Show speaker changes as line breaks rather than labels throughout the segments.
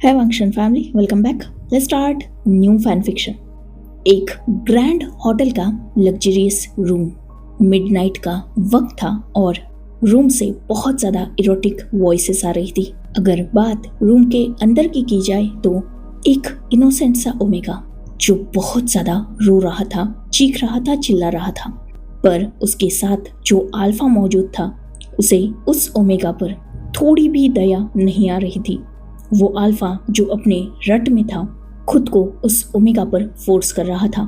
है वंक्शन family, welcome back. Let's start new fan fiction. एक ग्रैंड होटल का लग्जरियस रूम, मिडनाइट का वक्त था और रूम से बहुत ज्यादा इरोटिक वॉइसेस आ रही थी। अगर बात रूम के अंदर की जाए तो एक इनोसेंट सा ओमेगा जो बहुत ज्यादा रो रहा था, चीख रहा था, चिल्ला रहा था, पर उसके साथ जो अल्फा मौजूद था उसे उस ओमेगा पर थोड़ी भी दया नहीं आ रही थी। वो अल्फा जो अपने रट में था खुद को उस ओमेगा पर फोर्स कर रहा था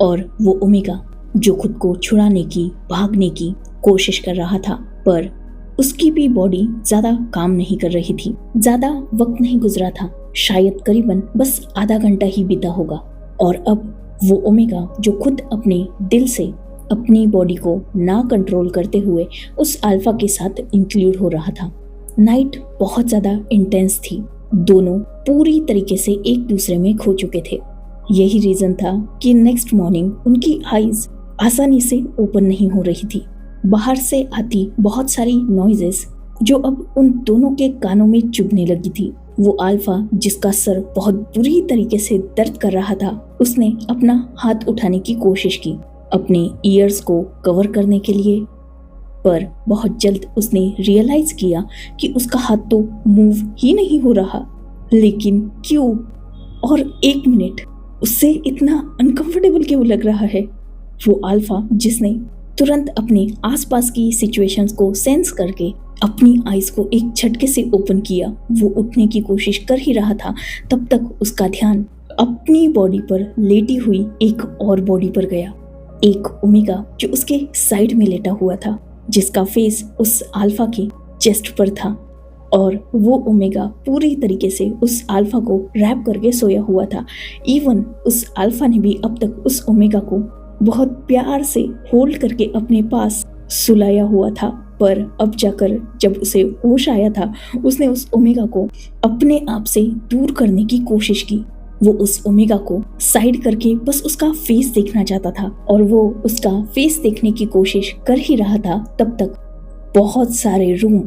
और वो ओमेगा जो खुद को छुड़ाने की, भागने की कोशिश कर रहा था, पर उसकी भी बॉडी ज्यादा काम नहीं कर रही थी। ज्यादा वक्त नहीं गुजरा था, शायद करीबन बस आधा घंटा ही बीता होगा और अब वो ओमेगा जो खुद अपने दिल से अपनी बॉडी को ना कंट्रोल करते हुए उस अल्फा के साथ इंक्लूड हो रहा था। नाइट बहुत ज्यादा इंटेंस थी, दोनों पूरी तरीके से एक दूसरे में खो चुके थे। यही रीजन था कि नेक्स्ट मॉर्निंग उनकी आईज आसानी से ओपन नहीं हो रही थी। बाहर से आती बहुत सारी नॉइजेस जो अब उन दोनों के कानों में चुभने लगी थी। वो अल्फा जिसका सर बहुत बुरी तरीके से दर्द कर रहा था, उसने अपना हाथ उठाने की कोशिश की अपने ईयर्स को कवर करने के लिए, पर बहुत जल्द उसने रियलाइज किया कि उसका हाथ तो मूव ही नहीं हो रहा। लेकिन क्यों और एक मिनट उससे इतना अनकंफर्टेबल क्यों लग रहा है? वो अल्फा जिसने तुरंत अपने आसपास की सिचुएशंस को सेंस करके अपनी आईज को एक झटके से ओपन किया, वो उठने की कोशिश कर ही रहा था, तब तक उसका ध्यान अपनी बॉडी पर लेटी हुई एक और बॉडी पर गया। एक ओमेगा जो उसके साइड में लेटा हुआ था, जिसका फेस उस अल्फा के चेस्ट पर था और वो ओमेगा पूरी तरीके से उस अल्फा को रैप करके सोया हुआ था। इवन उस अल्फा ने भी अब तक उस ओमेगा को बहुत प्यार से होल्ड करके अपने पास सुलाया हुआ था, पर अब जाकर जब उसे होश आया था उसने उस ओमेगा को अपने आप से दूर करने की कोशिश की। वो उस ओमेगा को साइड करके बस उसका फेस देखना चाहता था और वो उसका फेस देखने की कोशिश कर ही रहा था, तब तक बहुत सारे रूम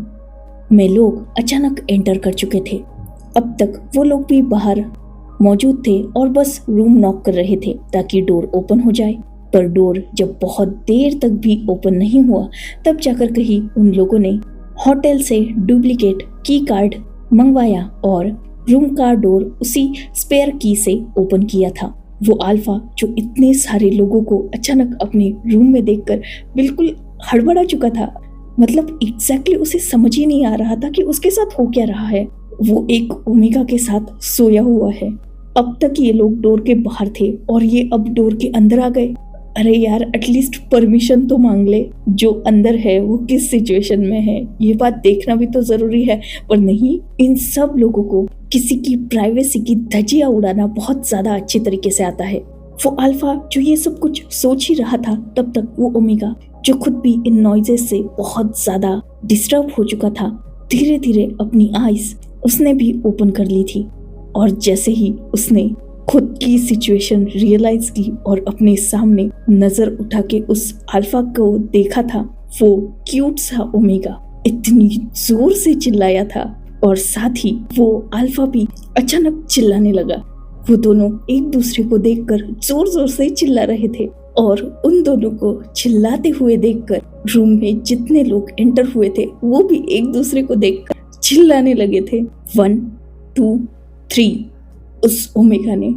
में लोग अचानक एंटर कर चुके थे। अब तक वो लोग भी बाहर मौजूद थे और बस रूम नॉक कर रहे थे ताकि डोर ओपन हो जाए, पर डोर जब बहुत देर तक भी ओपन नहीं हुआ तब जाकर कहीं उन लोगों ने होटल से डुप्लीकेट की कार्ड मंगवाया और रूम का डोर उसी स्पेयर की से ओपन किया था। वो अल्फा जो इतने सारे लोगों को अचानक अपने रूम में देखकर बिल्कुल हड़बड़ा चुका था, मतलब एग्जैक्टली उसे समझ ही नहीं आ रहा था कि उसके साथ हो क्या रहा है। वो एक ओमेगा के साथ सोया हुआ है। अब तक ये लोग डोर के बाहर थे और ये अब डोर के अंदर आ गए। अरे यार, एटलीस्ट परमिशन तो मांग ले, जो अंदर है वो किस सिचुएशन में है ये बात देखना भी तो जरूरी है। पर नहीं, इन सब लोगों को किसी की प्राइवेसी की धज्जियां उड़ाना बहुत ज्यादा अच्छे तरीके से आता है। वो अल्फा जो ये सब कुछ सोच ही रहा था, तब तक वो ओमेगा जो खुद भी इन नॉइजेस से बहुत ज्यादा डिस्टर्ब हो चुका था, धीरे धीरे अपनी आईज उसने भी ओपन कर ली थी और जैसे ही उसने खुद की सिचुएशन रियलाइज की और अपने सामने नजर उठा के उस अल्फा को देखा था, वो क्यूट सा ओमेगा इतनी जोर से चिल्लाया था और साथ ही वो अल्फा भी अचानक चिल्लाने लगा। वो दोनों एक दूसरे को देखकर जोर जोर से चिल्ला रहे थे और उन दोनों को चिल्लाते हुए देखकर रूम में जितने लोग एंटर हुए थे वो भी एक दूसरे को देखकर चिल्लाने लगे थे। 1 2 3। उस ओमेगा ने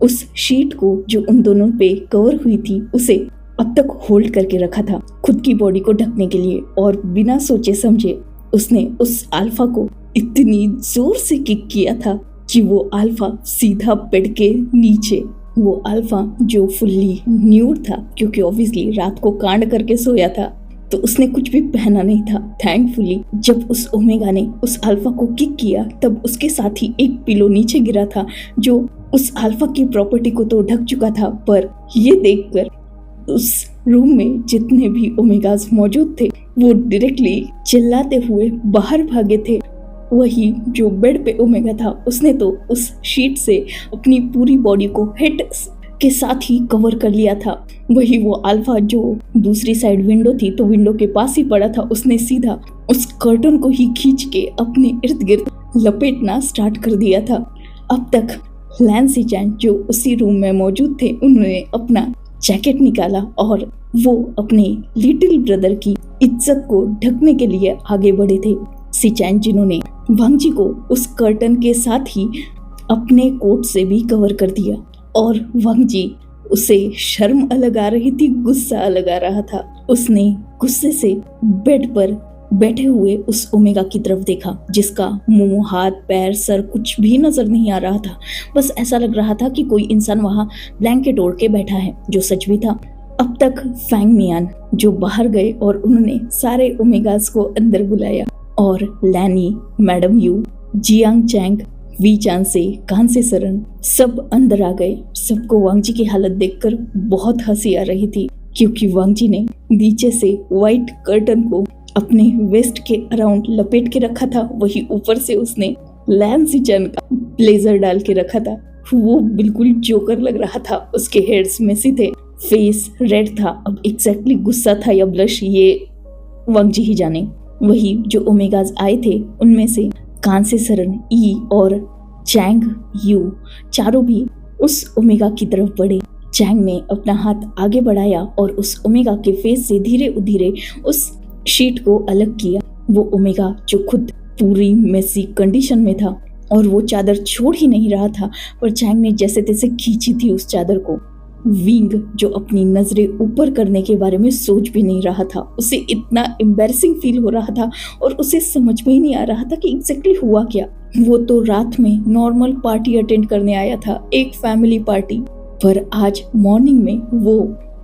उस शीट को जो उन दोनों पे कवर हुई थी उसे अब तक होल्ड करके रखा था खुद की बॉडी को ढकने के लिए, और बिना सोचे समझे उसने उस अल्फा को इतनी जोर से किक किया था कि वो अल्फा सीधा बेड के नीचे, वो अल्फा जो फुल्ली न्यूड था क्योंकि ऑब्वियसली रात को कांड करके सोया था तो उसने कुछ भी पहना नहीं था। थैंकफुली जब उस ओमेगा ने उस अल्फा को किक किया तब उसके साथ ही एक पिलो नीचे गिरा था जो उस अल्फा की प्रॉपर्टी को तो ढक चुका था, पर ये देखकर उस रूम में जितने भी ओमेगास मौजूद थे वो डायरेक्टली चिल्लाते हुए बाहर भागे थे। वही जो बेड पे ओमेगा था उसने तो उस शीट से अपनी पूरी बॉडी को हेड के साथ ही कवर कर लिया था। वही वो अल्फा जो दूसरी साइड विंडो थी तो विंडो के पास ही पड़ा था, उसने सीधा उस कर्टन को ही खींच के अपने इर्द गिर्द लपेटना स्टार्ट कर दिया था। अब तक लैन सिचैन जो उसी रूम में मौजूद थे, उन्होंने अपना जैकेट निकाला और वो अपने लिटिल ब्रदर की इज्जत को ढकने के लिए आगे बढ़े थे। सिचैन जिन्होंने वांगजी को उस कर्टन के साथ ही अपने कोट से भी कवर कर दिया और वांगजी उसे शर्म अलग आ रही थी, गुस्सा अलग आ रहा था। उसने गुस्से से बेड पर बैठे हुए उस ओमेगा की तरफ देखा, जिसका मुंह, हाथ, पैर, सर कुछ भी नजर नहीं आ रहा था। बस ऐसा लग रहा था कि कोई इंसान वहां ब्लैंकेट ओढ़ के बैठा है, जो सच भी था। अब तक फैंग मियान जो बाहर गए और उन्होंने सारे ओमेगास को अंदर बुलाया और लैनी, मैडम यू, जियांग चैंग, वी चांद से, कान से सरन सब अंदर आ गए। सबको वांगजी की हालत देखकर बहुत हंसी आ रही थी, क्योंकि वांगजी ने नीचे से व्हाइट कर्टन को अपने वेस्ट के अराउंड लपेट के रखा था, वही ऊपर से उसने लैन सिचैन का ब्लेजर डाल के रखा था। वो बिल्कुल जोकर लग रहा था। उसके हेयर्स मेसी थे, फेस रेड था। अब एग्जैक्टली गुस्सा था या ब्लश, ये वांगजी ही जाने। वही जो ओमेगाज आए थे उनमें से कान से सरन, ई और चैंग यू चारों भी उस ओमेगा की तरफ बढ़े। चैंग ने अपना हाथ आगे बढ़ाया और उस ओमेगा के फेस से धीरे धीरे उस शीट को अलग किया। वो ओमेगा जो खुद पूरी मेसी कंडीशन में था और वो चादर छोड़ ही नहीं रहा था, पर चैंग ने जैसे तैसे खींची थी उस चादर को। विंग जो अपनी नजरें ऊपर करने के बारे में सोच भी नहीं रहा था, उसे इतना एम्बैरसिंग फील हो रहा था और उसे समझ में ही नहीं आ रहा था कि एग्जैक्टली हुआ क्या। वो तो रात में नॉर्मल पार्टी अटेंड करने आया था, एक फैमिली पार्टी, पर आज मॉर्निंग में वो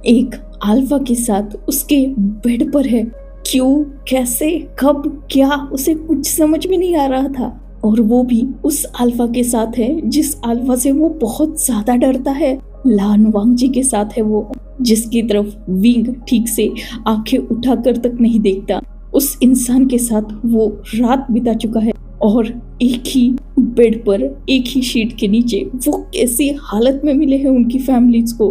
एक अल्फा के साथ उसके बेड पर है। क्यों, कैसे, कब, क्या, उसे कुछ समझ में नहीं आ रहा था। और वो भी उस अल्फा के साथ है जिस अल्फा से वो बहुत ज्यादा डरता है। लान वांगजी के साथ है वो, जिसकी तरफ विंग ठीक से आंखें उठाकर तक नहीं देखता। उस इंसान के साथ वो रात बिता चुका है और एक ही बेड पर, एक ही शीट के नीचे वो कैसी हालत में मिले हैं उनकी फैमिलीज को।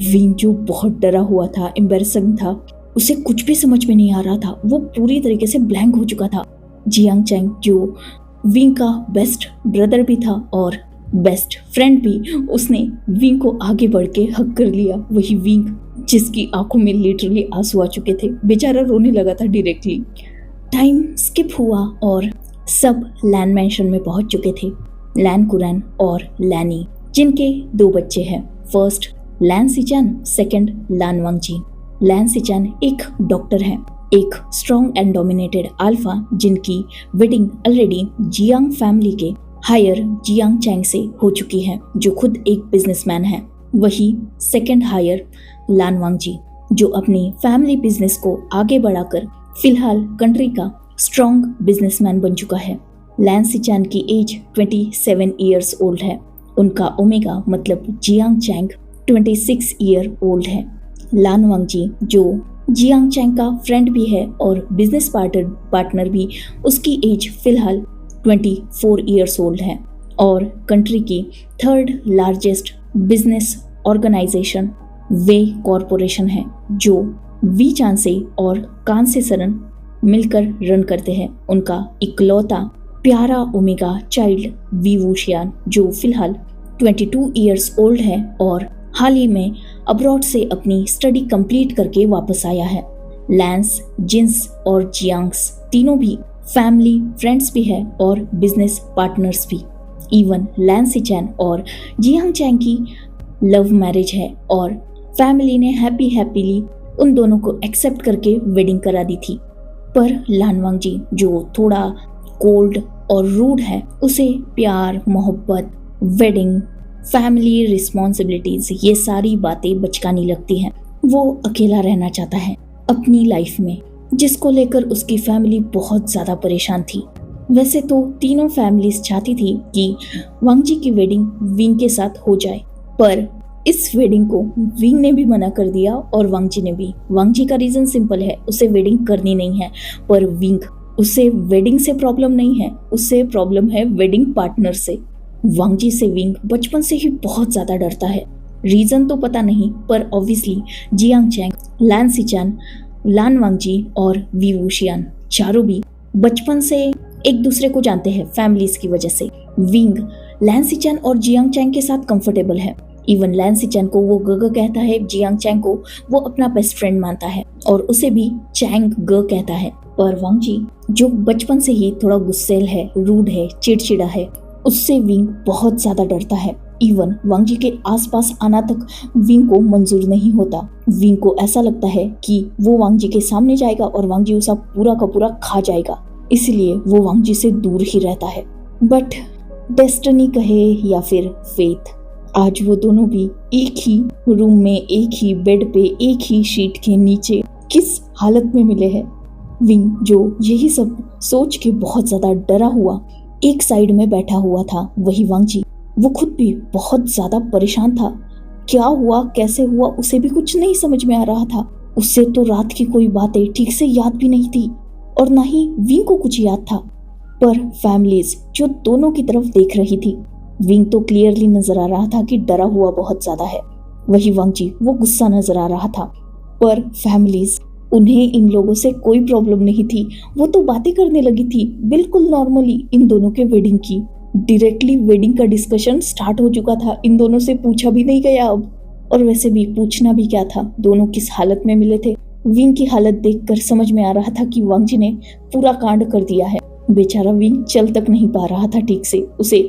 विंग जो बहुत डरा हुआ था, एम्बैरसिंग था, उसे कुछ भी समझ में नहीं आ रहा था। वो पूरी तरीके से ब्लैंक हो चुका था। जियांग चैंग जो विंग का बेस्ट ब्रदर भी था और बेस्ट फ्रेंड भी, उसने विंग को आगे बढ़ के हक कर लिया। वही विंग जिसकी आंखों में लिटरली आंसू आ चुके थे, बेचारा रोने लगा था डायरेक्टली। टाइम स्किप हुआ और सब लैन मैंशन में पहुंच चुके थे। लैन कुरैन और लैनी, जिनके 2 बच्चे हैं। फर्स्ट लैन सिचैन, सेकंड लान वांगजी। लैन सिचैन एक डॉक्टर है, एक स्ट्रॉन्ग एंड डोमिनेटेड अल्फा, जिनकी वेडिंग ऑलरेडी जियांग फैमिली के हायर जियांग चैंग से हो चुकी है, जो खुद एक बिजनेसमैन है। वही सेकंड हायर लान वांगजी, जो अपनी फैमिली बिजनेस को आगे बढ़ाकर फिलहाल कंट्री का स्ट्रॉन्ग बिजनेसमैन बन चुका है। लैन सिचैन की एज 27 ईयर्स ओल्ड है। उनका ओमेगा मतलब जियांग चैंग 26 ईयर ओल्ड है। लान वांगजी जो जियांग चैंग का फ्रेंड भी है और बिजनेस पार्टनर भी, उसकी एज फिलहाल 24 ईयर्स ओल्ड है और कंट्री की 3rd लार्जेस्ट बिजनेस ऑर्गेनाइजेशन वे कॉरपोरेशन है, जो वी चांसे और कान से सरन मिलकर रन करते हैं। उनका इकलौता प्यारा ओमेगा चाइल्ड वी वूशियान, जो फिलहाल 22 ईयर्स ओल्ड है और हाल ही में अब्रॉड से अपनी स्टडी कंप्लीट करके वापस आया है। लैंस, जिन्स और जियांग्स तीनों भी फैमिली फ्रेंड्स भी है और बिजनेस पार्टनर्स भी। इवन लैन सिचैन और जियांग चैंग की लव मैरिज है और फैमिली ने हैप्पीली उन दोनों को एक्सेप्ट करके वेडिंग करा दी थी। पर लान वांगजी जो थोड़ा कोल्ड और रूड है, उसे प्यार, मोहब्बत, वेडिंग, फैमिली रिस्पॉन्सिबिलिटीज, ये सारी बातें बचकानी लगती हैं। वो अकेला रहना चाहता है अपनी लाइफ में, जिसको लेकर उसकी फैमिली बहुत ज्यादा परेशान थी। वैसे तो तीनों फैमिलीज चाहती थी कि वांगजी की वेडिंग विंग के साथ हो जाए, पर इस वेडिंग को विंग ने भी मना कर दिया और वांगजी ने भी। वांगजी का रीजन सिंपल है, उसे वेडिंग करनी नहीं है, पर विंग, उसे वेडिंग से प्रॉब्लम नहीं है, उससे प्रॉब्लम है वेडिंग पार्टनर से। वांगजी से विंग बचपन से ही बहुत ज्यादा डरता है। रीजन तो पता नहीं, पर ऑब्वियसली जियांग चैंग, लैन सिचैन, लान वांगजी और वी वूशियान चारों भी बचपन से एक दूसरे को जानते हैं फैमिलीज की वजह से। विंग लैंसिचन और जियांग चैंग के साथ कंफर्टेबल है। इवन लैंसिचन को वो ग कहता है, जियांग चैंग को वो अपना बेस्ट फ्रेंड मानता है और उसे भी चैंग ग कहता है। पर वांग जी जो बचपन से ही थोड़ा गुस्सैल है, रूड है, चिड़चिड़ा है, उससे विंग बहुत ज्यादा डरता है। इवन वांग जी के आसपास आना तक विंग को मंजूर नहीं होता। विंग को ऐसा लगता है कि वो वांग जी के सामने जाएगा और वांग जी उसे पूरा का पूरा खा जाएगा, इसलिए वो वांग जी से दूर ही रहता है। बट डेस्टिनी कहे या फिर फेथ, आज वो दोनों भी एक ही रूम में, एक ही बेड पे, एक ही शीट के नीचे किस हालत में मिले हैं। विंग जो यही सब सोच के बहुत ज्यादा डरा हुआ एक साइड में बैठा हुआ था, वही वांग जी वो खुद भी बहुत ज्यादा परेशान था। क्या हुआ, कैसे हुआ, उसे भी कुछ नहीं समझ में आ रहा था। उससे तो रात की कोई बातें ठीक से याद भी नहीं थी और ना ही विंग को कुछ याद था। पर फैमिलीज जो दोनों की तरफ देख रही थी, विंग तो क्लियरली नजर आ रहा था कि डरा हुआ बहुत ज्यादा है, वही वांग जी वो गुस्सा नजर आ रहा था। पर फैमिलीज, उन्हें इन लोगों से कोई प्रॉब्लम नहीं थी, वो तो बातें करने लगी थी बिल्कुल नॉर्मली इन दोनों के वेडिंग की। डायरेक्टली वेडिंग का डिस्कशन स्टार्ट हो चुका था, इन दोनों से पूछा भी नहीं गया अब। और वैसे भी पूछना भी क्या था, दोनों किस हालत में मिले थे। विंग की हालत देखकर समझ में आ रहा था कि वांग जी ने पूरा कांड कर दिया है। बेचारा विंग चल तक नहीं पा रहा था ठीक से, उसे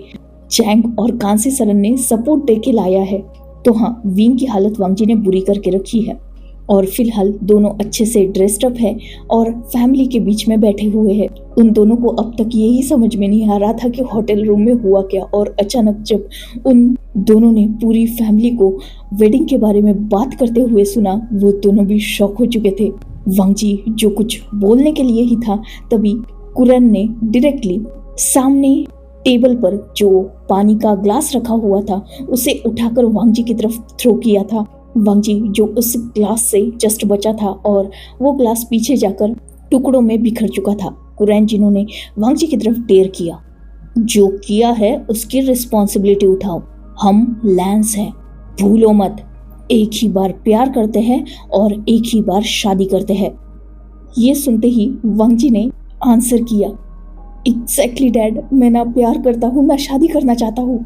चैंग और कांसी सरन ने सपोर्ट दे के लाया है। तो हाँ, विंग की हालत वांग जी ने बुरी करके रखी है और फिलहाल दोनों अच्छे से ड्रेस्ड अप है और फैमिली के बीच में बैठे हुए हैं। उन दोनों को अब तक यही समझ में नहीं आ रहा था कि होटल रूम में हुआ क्या, और अचानक जब उन दोनों ने पूरी फैमिली को वेडिंग के बारे में बात करते हुए सुना, वो दोनों भी शॉक हो चुके थे। वांग जी जो कुछ बोलने के लिए ही था, तभी कुरैन ने डायरेक्टली सामने टेबल पर जो पानी का ग्लास रखा हुआ था उसे उठाकर वांग जी की तरफ थ्रो किया था। वांग जी जो उस ग्लास से जस्ट बचा था और वो ग्लास पीछे जाकर टुकड़ों में बिखर चुका था। कुरैन जिन्होंने वांग जी की तरफ डेयर किया, जो किया है उसकी रिस्पॉन्सिबिलिटी उठाओ, हम लैंस हैं, भूलो मत, एक ही बार प्यार करते हैं और एक ही बार शादी करते हैं। ये सुनते ही वांग जी ने आंसर किया, एग्जैक्टली डैड, मैं ना प्यार करता हूँ ना शादी करना चाहता हूँ।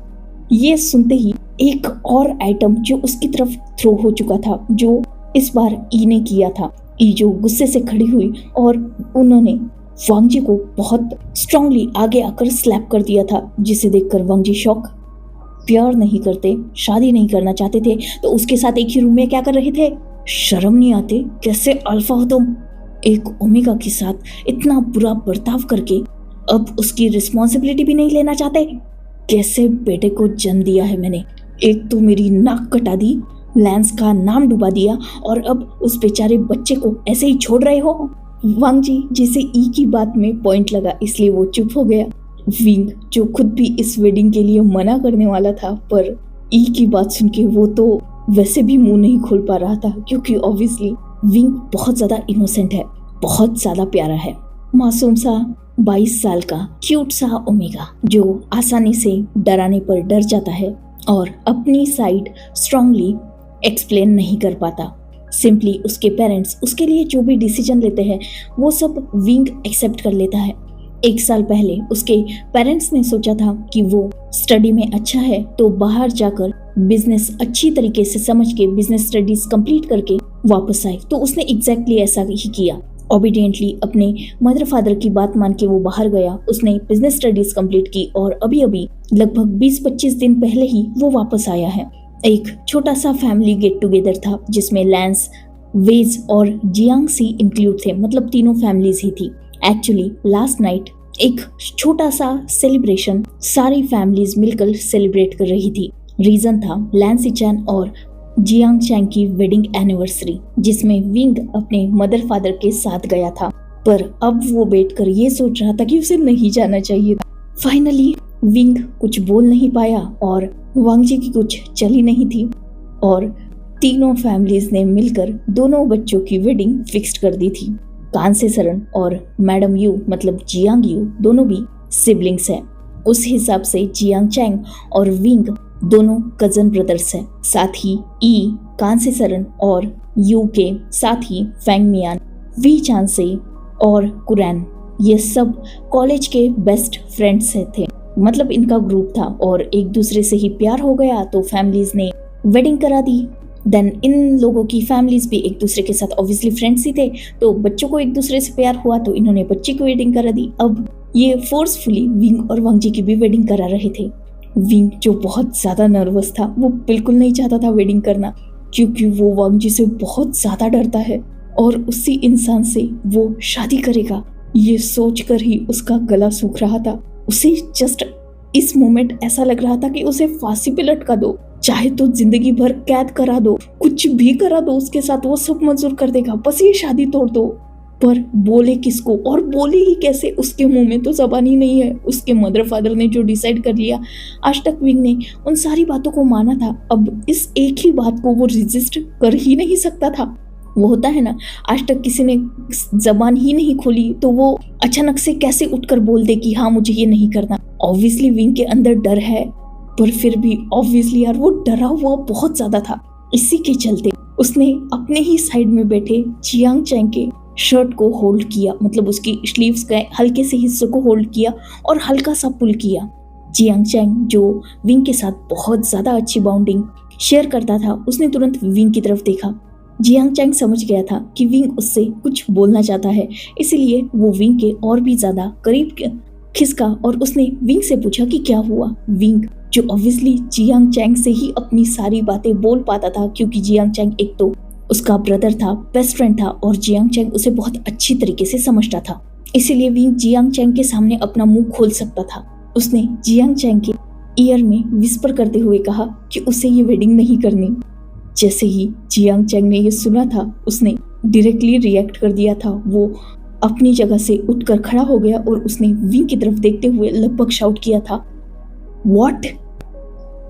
ये सुनते ही एक और आइटम जो उसकी तरफ थ्रो हो चुका था, जो इस बार ई ने किया था। ई जो गुस्से से खड़ी हुई और उन्होंने वांग जी को बहुत स्ट्रांगली आगे आकर स्लैप कर दिया था, जिसे देखकर वांग जी शॉक। प्यार नहीं करते, शादी नहीं करना चाहते थे तो उसके साथ एक ही रूम में क्या कर रहे थे? शर्म नहीं आते? कैसे अल्फा हो तुम? एक ओमेगा के साथ इतना बुरा बर्ताव करके अब उसकी रिस्पॉन्सिबिलिटी भी नहीं लेना चाहते? कैसे बेटे को जन्म दिया है मैंने, एक तो मेरी नाक कटा दी, लैंस का नाम डुबा दिया और अब उस बेचारे बच्चे को ऐसे ही छोड़ रहे हो। वांग जी जिसे ई की बात में पॉइंट लगा इसलिए वो चुप हो गया। विंग जो खुद भी इस वेडिंग के लिए मना करने वाला था, पर ई की बात सुन के वो तो वैसे भी मुंह नहीं खोल पा रहा था, क्योंकि ऑब्वियसली विंग बहुत ज्यादा इनोसेंट है, बहुत ज्यादा प्यारा है, मासूम सा 22 साल का क्यूट सा ओमेगा जो आसानी से डराने पर डर जाता है और अपनी साइड स्ट्रांगली एक्सप्लेन नहीं कर पाता। सिंपली उसके पेरेंट्स उसके लिए जो भी डिसीजन लेते हैं वो सब विंग एक्सेप्ट कर लेता है। 1 साल पहले उसके पेरेंट्स ने सोचा था कि वो स्टडी में अच्छा है तो बाहर जाकर बिजनेस अच्छी तरीके से समझ के बिजनेस स्टडीज कंप्लीट करके वापस आए, तो उसने एग्जैक्टली ऐसा ही किया। ओबीडियंटली अपने मदर फादर की बात मान के वो बाहर गया, उसने बिजनेस स्टडीज कंप्लीट की और अभी अभी लगभग 20-25 दिन पहले ही वो वापस आया है। एक छोटा सा फैमिली गेट टुगेदर था जिसमें लैंस, वेज और जियांग सी इंक्लूड थे, मतलब तीनों फैमिलीज ही थी। एक्चुअली लास्ट नाइट एक छोटा सा सेलिब्रेशन सारी फैमिलीज मिलकर सेलिब्रेट कर रही थी। रीजन था लैंसिचन और जियांग चैंग की वेडिंग एनिवर्सरी, जिसमें विंग अपने मदर फादर के साथ गया था, पर अब वो बैठकर ये सोच रहा था कि उसे नहीं जाना चाहिए था। फाइनली विंग कुछ बोल नहीं पाया और वांग जी की कुछ चली नहीं थी और तीनों फैमिलीज ने मिलकर दोनों बच्चों की वेडिंग फिक्स्ड कर दी थी। कांसे सरन और मैडम यू मतलब जियांग यू दोनों भी सिबलिंग्स हैं। उस हिसाब से जियांग चैंग और विंग दोनों कजन ब्रदर्स हैं। साथ ही ई, कांसे सरन और यू के साथ ही फैंग मियान, वी चांसे और कुरैन ये सब कॉलेज के बेस्ट फ्रेंड्स थे, मतलब इनका ग्रुप था और एक दूसरे से ही प्यार हो गया तो फैमिलीज ने वेडिंग करा दी। देन इन लोगों की फैमिलीज भी एक दूसरे के साथ ऑब्वियसली फ्रेंड्स ही थे, तो बच्चों को एक दूसरे से प्यार हुआ तो इन्होंने बच्ची की वेडिंग करा दी। अब ये फोर्सफुली विंग और वांगजी की भी वेडिंग करा रहे थे। विंग जो बहुत ज्यादा नर्वस था, वो बिल्कुल नहीं चाहता था वेडिंग करना, क्योंकि वो वांगजी से बहुत ज्यादा डरता है और उसी इंसान से वो शादी करेगा। ये सोचकर ही उसका गला सूख रहा था। उसे जस्ट इस मोमेंट ऐसा लग रहा था कि उसे फांसी पे लटका दो, चाहे तो जिंदगी भर कैद करा दो, कुछ भी करा दो उसके साथ, वो सब मंजूर कर देगा, बस ये शादी तोड़ दो। पर बोले किसको और बोले ही कैसे? उसके मुंह में तो जबान ही नहीं है। उसके मदर फादर ने जो डिसाइड कर लिया, आज तक विंग ने उन सारी बातों को माना था। अब इस एक ही बात को वो रेजिस्ट कर ही नहीं सकता था। वो होता है ना, आज तक किसी ने जबान ही नहीं खोली तो वो अचानक से कैसे उठकर बोल दे कि हाँ मुझे ये नहीं करना। ऑब्वियसली विंग के अंदर डर है, पर फिर भी ऑब्वियसली यार वो डरा हुआ बहुत ज्यादा था। इसी के चलते उसने अपने ही साइड में बैठे जियांग चैंग के शर्ट को होल्ड किया, मतलब उसकी स्लीव्स के हल्के से हिस्से को होल्ड किया और हल्का सा पुल किया। जियांग चैंग जो विंग के साथ बहुत ज्यादा अच्छी बाउंडिंग शेयर करता था, उसने तुरंत विंग की तरफ देखा। जियांग चैंग समझ गया था कि विंग उससे कुछ बोलना चाहता है, इसीलिए वो विंग के और भी ज्यादा करीब खिसका और उसने विंग से पूछा कि क्या हुआ। विंग जो ऑब्वियसली जियांग चैंग से ही अपनी सारी बातें बोल पाता था, क्योंकि जियांग चैंग एक तो उसका ब्रदर था, बेस्ट फ्रेंड था और जियांग चैंग उसे बहुत अच्छी तरीके से समझता था, इसीलिए विंग जियांग चैंग के सामने अपना मुंह खोल सकता था। उसने जियांग चैंग के ईयर में विस्पर करते हुए कहा कि उसे ये वेडिंग नहीं करनी। जैसे ही जियांग चैंग ने ये सुना था, उसने डायरेक्टली रिएक्ट कर दिया था। वो अपनी जगह से उठकर खड़ा हो गया और उसने विंग की तरफ देखते हुए लगभग शाउट किया था, व्हाट?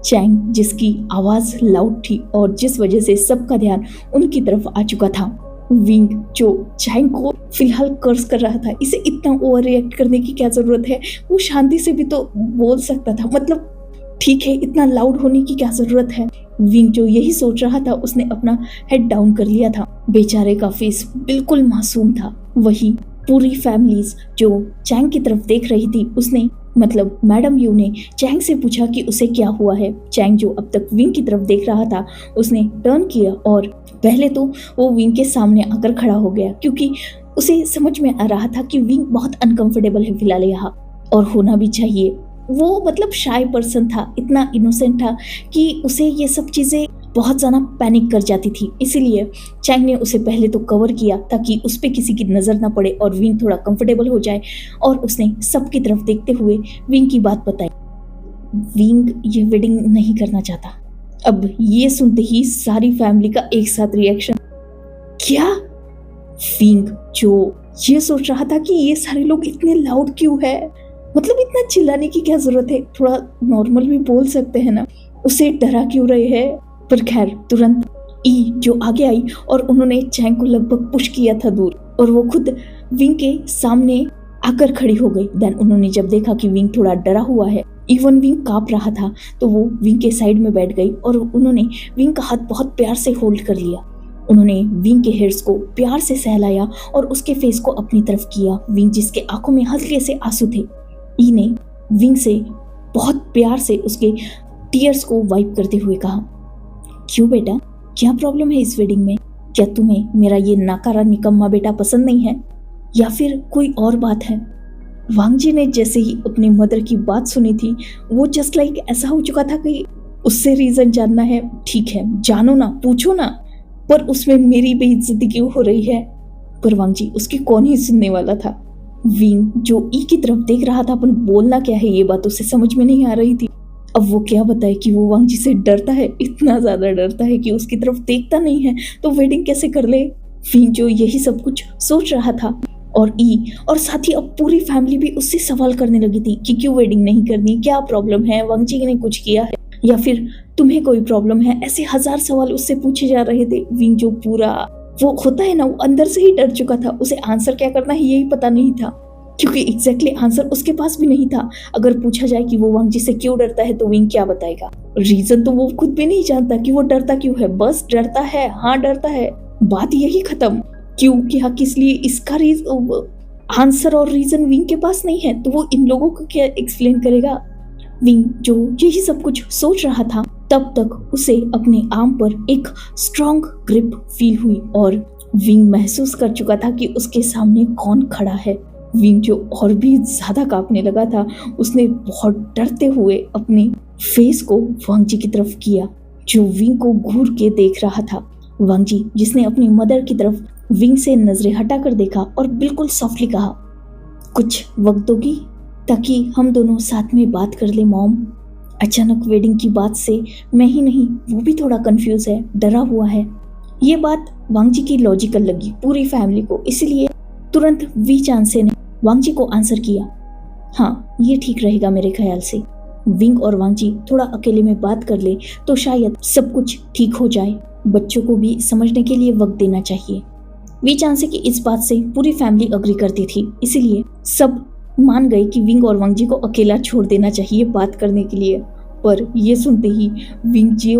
चैंग जिसकी आवाज लाउड थी और जिस वजह से सबका ध्यान उनकी तरफ आ चुका था। विंग जो चैंग को फिलहाल कर्स कर रहा था, इसे इतना ओवर रिएक्ट करने की क्या जरूरत है? वो शांति से भी तो बोल सकता था, मतलब ठीक है, इतना लाउड होने की क्या जरूरत है? विंग जो यही सोच रहा था, उसने अपना हेड डाउन कर लिया था। बेचारे का फेस बिल्कुल मासूम था। वही पूरी फैमिलीज जो चैंग की तरफ देख रही थी, उसने मतलब मैडम यू ने चैंग से पूछा कि उसे क्या हुआ है। चैंग जो अब तक विंग की तरफ देख रहा था, उसने टर्न किया और पहले तो वो विंग के सामने आकर खड़ा हो गया, क्योंकि उसे समझ में आ रहा था कि विंग बहुत अनकंफर्टेबल है फिलहाल यहाँ, और होना भी चाहिए। वो मतलब शाय पर्सन था, इतना इनोसेंट था कि उसे ये सब चीजें बहुत ज्यादा पैनिक कर जाती थी, इसीलिए चैंग ने उसे पहले तो कवर किया ताकि उस पे किसी की नजर ना पड़े और विंग थोड़ा कंफर्टेबल हो जाए, और उसने सबकी तरफ देखते हुए विंग की बात बताई। विंग ये वेडिंग नहीं करना चाहता। अब ये सुनते ही सारी फैमिली का एक साथ रिएक्शन, क्या? विंग जो ये सोच रहा था कि ये सारे लोग इतने लाउड क्यों है, मतलब इतना चिल्लाने की क्या जरूरत है, थोड़ा नॉर्मल भी बोल सकते हैं ना, उसे डरा क्यों रहे हैं? पर खैर तुरंत ई जो आगे आई और उन्होंने चैंग को लगभग पुश किया था दूर, और वो खुद विंग के सामने आकर खड़ी हो गई। देन उन्होंने जब देखा कि विंग थोड़ा डरा हुआ है, इवन विंग कांप रहा था, तो वो विंग के साइड में बैठ गई और उन्होंने विंग का हाथ बहुत प्यार से होल्ड कर लिया। उन्होंने विंग के हेयर्स को प्यार से सहलाया और उसके फेस को अपनी तरफ किया। विंग जिसके आंखों में हल्के से आंसू थे, ई ने विंग से बहुत प्यार से उसके टीयर्स को वाइप करते हुए कहा, क्यों बेटा, क्या प्रॉब्लम है इस वेडिंग में? क्या तुम्हें मेरा ये नाकारा निकम्मा बेटा पसंद नहीं है, या फिर कोई और बात है? वांगजी ने जैसे ही अपनी मदर की बात सुनी थी, वो जस्ट लाइक ऐसा हो चुका था कि उससे रीजन जानना है, ठीक है जानो ना, पूछो ना, पर उसमें मेरी बेइज्जती क्यों हो रही है? पर वांगजी उसकी कौन ही सुनने वाला था। विंग जो ई की तरफ देख रहा था, अपन बोलना क्या है ये बात उसे समझ में नहीं आ रही थी। अब वो क्या बताए कि वो वांगजी से डरता है, इतना ज्यादा डरता है कि उसकी तरफ देखता नहीं है, तो वेडिंग कैसे कर ले? विंग जो यही सब कुछ सोच रहा था, और ई और साथ ही अब पूरी फैमिली भी उससे सवाल करने लगी थी कि क्यों वेडिंग नहीं करनी, क्या प्रॉब्लम है, वांगजी ने कुछ किया है या फिर तुम्हें कोई प्रॉब्लम है? ऐसे हजार सवाल उससे पूछे जा रहे थे। विंग जो पूरा वो होता है ना, वो अंदर से ही डर चुका था, उसे आंसर क्या करना है यही पता नहीं था, क्योंकि एग्जैक्टली आंसर उसके पास भी नहीं था। अगर पूछा जाए कि वो वांगजी से क्यों डरता है, तो विंग क्या बताएगा? रीजन तो वो खुद भी नहीं जानता कि वो डरता क्यों है, बस डरता है, हाँ डरता है, बात यही खत्म। क्यों, क्या, किस लिए, इसका रीजन आंसर और रीजन विंग के पास नहीं है तो वो इन लोगों को क्या एक्सप्लेन करेगा। विंग जो यही सब कुछ सोच रहा था तब तक उसे अपने आर्म पर एक स्ट्रॉन्ग ग्रिप फील हुई और विंग महसूस कर चुका था कि उसके सामने कौन खड़ा है। विंग जो और भी ज्यादा कांपने लगा था, उसने बहुत डरते हुए अपने फेस को वांग जी की तरफ किया जो विंग को घूर के देख रहा था। वांग जी जिसने अपनी मदर की तरफ विंग से नजरें हटाकर देखा और बिल्कुल सॉफ्टली कहा, कुछ वक्त दोगी ताकि हम दोनों साथ में बात कर ले मॉम। अचानक वेडिंग की बात से मैं ही नहीं वो भी थोड़ा कंफ्यूज है, डरा हुआ है। ये बात वांग जी की लॉजिकल लगी पूरी फैमिली को, इसलिए तुरंत वी चांसे ने वांग जी को आंसर किया, हाँ ये ठीक रहेगा मेरे ख्याल से। विंग और वांग जी थोड़ा अकेले में बात कर ले तो शायद सब कुछ ठीक हो जाए। बच्चों को भी समझने के लिए वक्त देना चाहिए। वी चांसे की इस बात से पूरी फैमिली अग्री करती थी, इसीलिए सब मान गए कि विंग और वांग जी को अकेला छोड़ देना चाहिए बात करने के लिए। पर ये सुनते ही विंग जी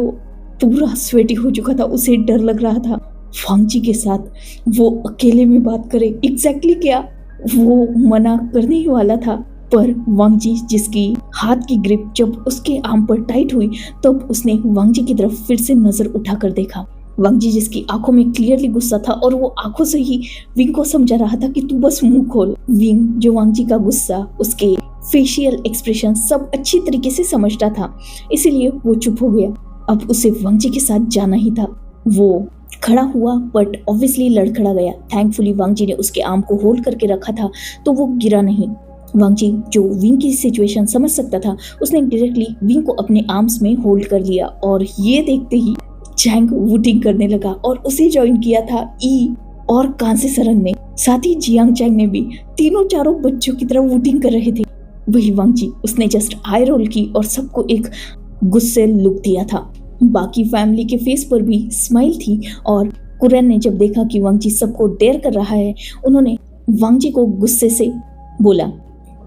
पूरा स्वेटी हो चुका था, उसे डर लग रहा था वांग जी के साथ वो अकेले में बात करे। एग्जैक्टली क्या वो मना करने ही वाला था, पर वांग जी जिसकी हाथ की ग्रिप जब उसके आर्म पर टाइट हुई तब उसने वांग जी की तरफ फिर से नजर उठाकर देखा। वांग जी जिसकी आंखों में क्लियरली गुस्सा था और वो आंखों से ही विंग को समझा रहा था कि तू बस मुंह खोल। विंग जो वांग जी का गुस्सा, उसके फेशियल एक्सप्रेशन सब अच्छी तरीके से समझता था, इसीलिए वो चुप हो गया। अब उसे वांग जी के साथ जाना ही था। वो खड़ा हुआ बट ऑब्वियसली लड़खड़ा गया। थैंकफुली वांग जी ने उसके आर्म को होल्ड करके रखा था तो वो गिरा नहीं। वांग जी जो विंग की सिचुएशन समझ सकता था, उसने डायरेक्टली विंग को अपने आर्म्स में होल्ड कर लिया और ये देखते ही चैंग वुटिंग करने लगा और उसे ज्वाइन किया था ई और कांसे सरंग ने। साथ ही जियांग चैंग ने भी, तीनों चारों बच्चों की तरह वुटिंग कर रहे थे। वही वांग जी उसने जस्ट आई रोल की और सबको एक गुस्से लुक दिया था। बाकी फैमिली के फेस पर भी स्माइल थी और कुरैन ने जब देखा कि वांग जी सबको डेयर कर रहा है, उन्होंने वांग जी को गुस्से से बोला,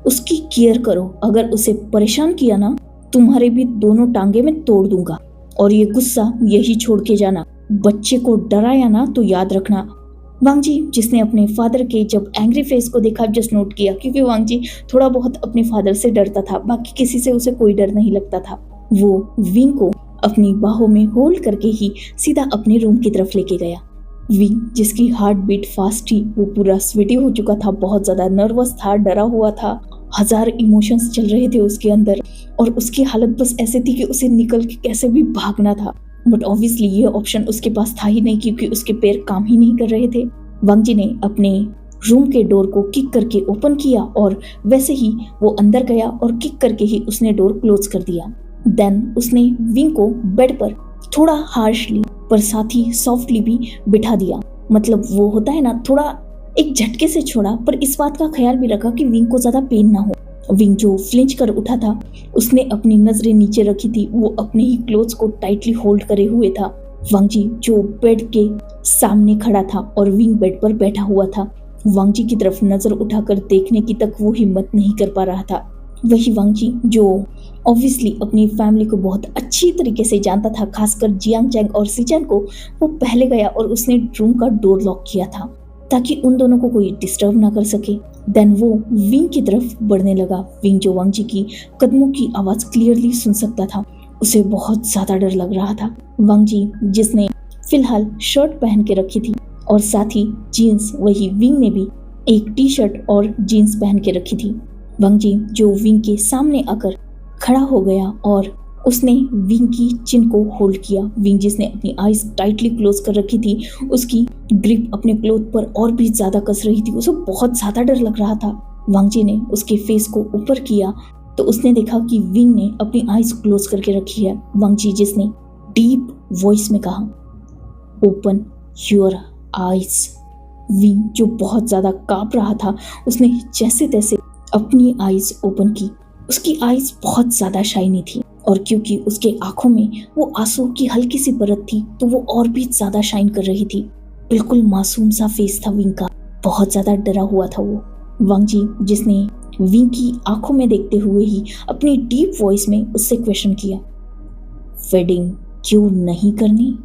उसकी केयर करो, अगर उसे परेशान किया ना तुम्हारे भी दोनों टांगे में तोड़ दूंगा, और ये गुस्सा यही छोड़ के जाना। बच्चे को डराया ना तो याद रखना। वांग जी जिसने अपने फादर के जब एंग्री फेस को देखा जस्ट नोट किया, क्योंकि वांग जी थोड़ा बहुत अपने फादर से डरता था, बाकी किसी से उसे कोई डर नहीं लगता था। वो विंग को अपनी बाहों में होल्ड करके ही सीधा अपने रूम की तरफ लेके गया। विंग जिसकी हार्ट बीट फास्ट थी, वो पूरा स्वेटी हो चुका था, बहुत ज्यादा नर्वस था, डरा हुआ था, हजार इमोशंस चल रहे थे उसके अंदर और उसकी हालत बस ऐसे थी कि उसे निकल के कैसे भी भागना था। बट ऑब्वियसली ये ऑप्शन उसके पास था ही नहीं, क्योंकि उसके पैर काम ही नहीं कर रहे थे। वांग जी ने अपने रूम के डोर को किक करके ओपन किया और वैसे ही वो अंदर गया और किक करके ही उसने डोर क्लोज कर दिया। देन उसने विंग को बेड पर थोड़ा हार्शली पर साथ ही सॉफ्टली भी बिठा दिया। मतलब वो होता है ना, थोड़ा एक झटके से छोड़ा, पर इस बात का ख्याल भी रखा कि विंग को ज्यादा पेन ना हो। विंग जो फ्लिंच कर उठा था, उसने अपनी नजरें नीचे रखी थी, वो अपने ही क्लोथ्स को टाइटली होल्ड करे हुए था। वांग जी जो बेड के सामने खड़ा था और विंग बेड पर बैठा हुआ था, वांग जी की तरफ नजर उठाकर देखने की तक वो हिम्मत नहीं कर पा रहा था। वही वांग जी जो ऑब्वियसली अपनी फैमिली को बहुत अच्छी तरीके से जानता था, खासकर जियांग चैंग और सीचैन को, वो पहले गया और उसने रूम का डोर लॉक किया था ताकि उन दोनों को कोई डिस्टर्ब ना कर सके। देन वो विंग की तरफ बढ़ने लगा। विंग जो वांग जी की कदमों की आवाज क्लियरली सुन सकता था, उसे बहुत ज्यादा डर लग रहा था। वांग जी जिसने फिलहाल शर्ट पहन के रखी थी और साथ ही जीन्स, वही विंग ने भी एक टी शर्ट और जीन्स पहन के रखी थी। वांग जी जो विंग के सामने आकर खड़ा हो गया और उसने विंग की चिन को होल्ड किया। विंग जिसने अपनी आईज टाइटली क्लोज कर रखी थी, उसकी ग्रिप अपने क्लोथ पर और भी ज्यादा कस रही थी, उसे बहुत ज्यादा डर लग रहा था। वांग जी ने उसके फेस को ऊपर किया तो उसने देखा कि विंग ने अपनी आईज क्लोज करके रखी है। वांग जी जिसने डीप वॉइस में कहा, ओपन योर आईज। विंग जो बहुत ज्यादा कांप रहा था, उसने जैसे तैसे अपनी आईज ओपन की। उसकी आईज बहुत ज्यादा शाइनी थी और क्योंकि उसके आंखों में वो आंसू की हल्की सी परत थी तो वो और भी ज्यादा शाइन कर रही थी। बिल्कुल मासूम सा फेस था विंग का, बहुत ज्यादा डरा हुआ था वो। वांग जी जिसने विंग की आंखों में देखते हुए ही अपनी डीप वॉइस में उससे क्वेश्चन किया, वेडिंग क्यों नहीं करनी?